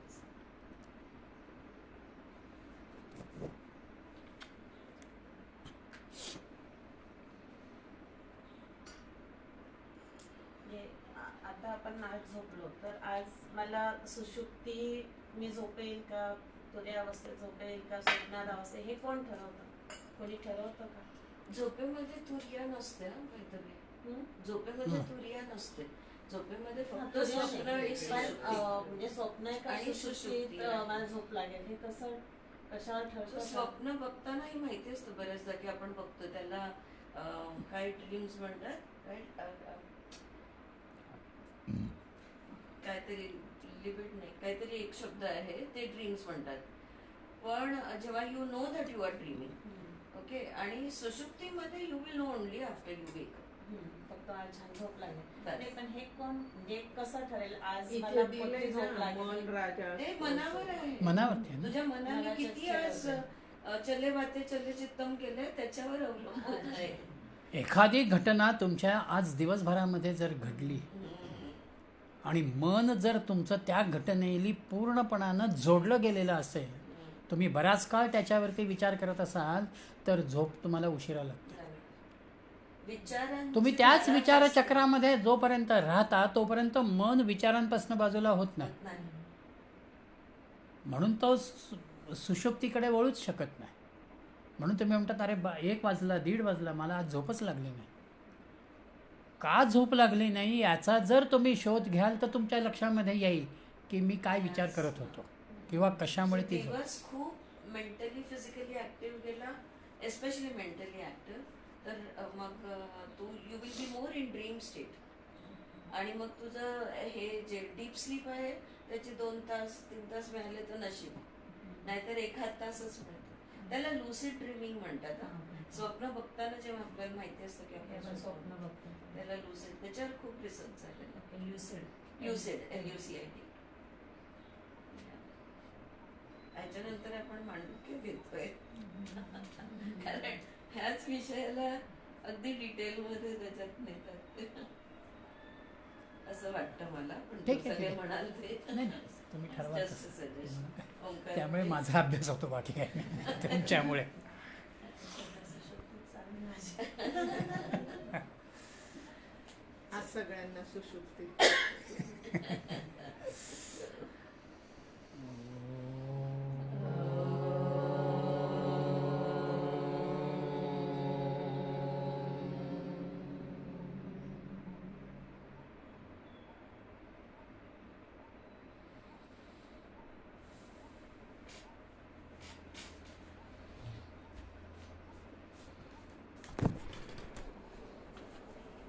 आता आपण आज झोपलो तर आज मला सुषुप्ती मी झोपेल का, तुर्यावस्थेत झोपेल का, स्वप्नात अवस्थेत, हे कोण ठरवतं? कोणी ठरवतं का? झोपेमध्ये तुर्या नसते काहीतरी. झोपेमध्ये तुर्या नसते. झोपेमध्ये फक्त स्वप्न आणि म्हणजे स्वप्न आहे का आणि सुषुप्तीत सुषुप्ती आहे. मला झोप लागेल, हे कसं कशावर ठरतं? स्वप्न बघतानाही माहिती असतं बऱ्याचदा की आपण बघतो त्याला काय ड्रीम्स म्हणतात, काहीतरी लिबिड नाही, काहीतरी एक शब्द आहे, ते ड्रीम्स म्हणतात. पण जेव्हा you know that you are dreaming, okay, आणि सुषुप्तीमध्ये you will know only after you wake. फक्त मला छान झोप लागेल. बस. नाही, पण हे कोण म्हणजे कसं ठरेल आज इथे मला दिलंय कोणती झोप ना, मन लागेल? राजा ते मनावर आहे. मनावरती आहे ना. तुझ्या मनाने मनाच्याच किती आज खेळावर चले बाते चले चित्तम केले त्याच्यावर अवलंबून आहे. एखादी घटना तुमच्या आज दिवसभरामध्ये जर घडली आणि मन जर तुमचं त्या घटनेली पूर्णपणानं जोडलं गेलेलं असेल, तुम्ही बराच काळ त्याच्यावरती विचार करत असाल तर झोप तुम्हाला उशिरा लागते. तुम्ही त्याच विचारचक्रामध्ये जोपर्यंत राहता तोपर्यंत मन विचारांपासून बाजूला होत नाही. म्हणून तो सुषुप्तीकडे वळूच शकत नाही. म्हणून तुम्ही म्हणतात अरे 1 वाजला 1:30 वाजला, मला आज झोपच लागली नाही. का झोप लागली नाही याचा जर तुम्ही शोध घ्याल तर तुमच्या लक्षामध्ये येईल की मी काय विचार करत होतो किंवा कशामुळे ती झोप. दिवस खूप मेंटली फिजिकली ऍक्टिव्ह गेला, एस्पेशली मेंटली ऍक्टिव्ह, तर मग तू you will be more in dream state. आणि मग तुझं हे जे डीप स्लीप आहे त्याचे 2 तास 3 तास मिळाले तर नशीब, नाहीतर 1/2 तासच मिळतो. त्याला लुसिड ड्रीमिंग म्हणतात. स्वप्न बघताना जेव्हा आपल्याला माहिती असतं की आपण स्वप्न बघतो त्याला लुसिड, त्याच्यावर खूप रिसर्च झालेला. ल्युसिड LUCID. याच्यानंतर आपण मांडूक्य घेतोय कारण ह्याच विषयाला अगदी डिटेल मध्ये त्याच्यात नेतात असं वाटतं मला. पण ठीक आहे, सगळे ठीक आहे. म्हणाल ते नाही नाही, तुम्ही ठरवा Just तसं. suggestion. त्यामुळे माझा अभ्यास होतो, बाकी काय नाही. तुमच्यामुळे आज सगळ्यांना सुषुप्ती.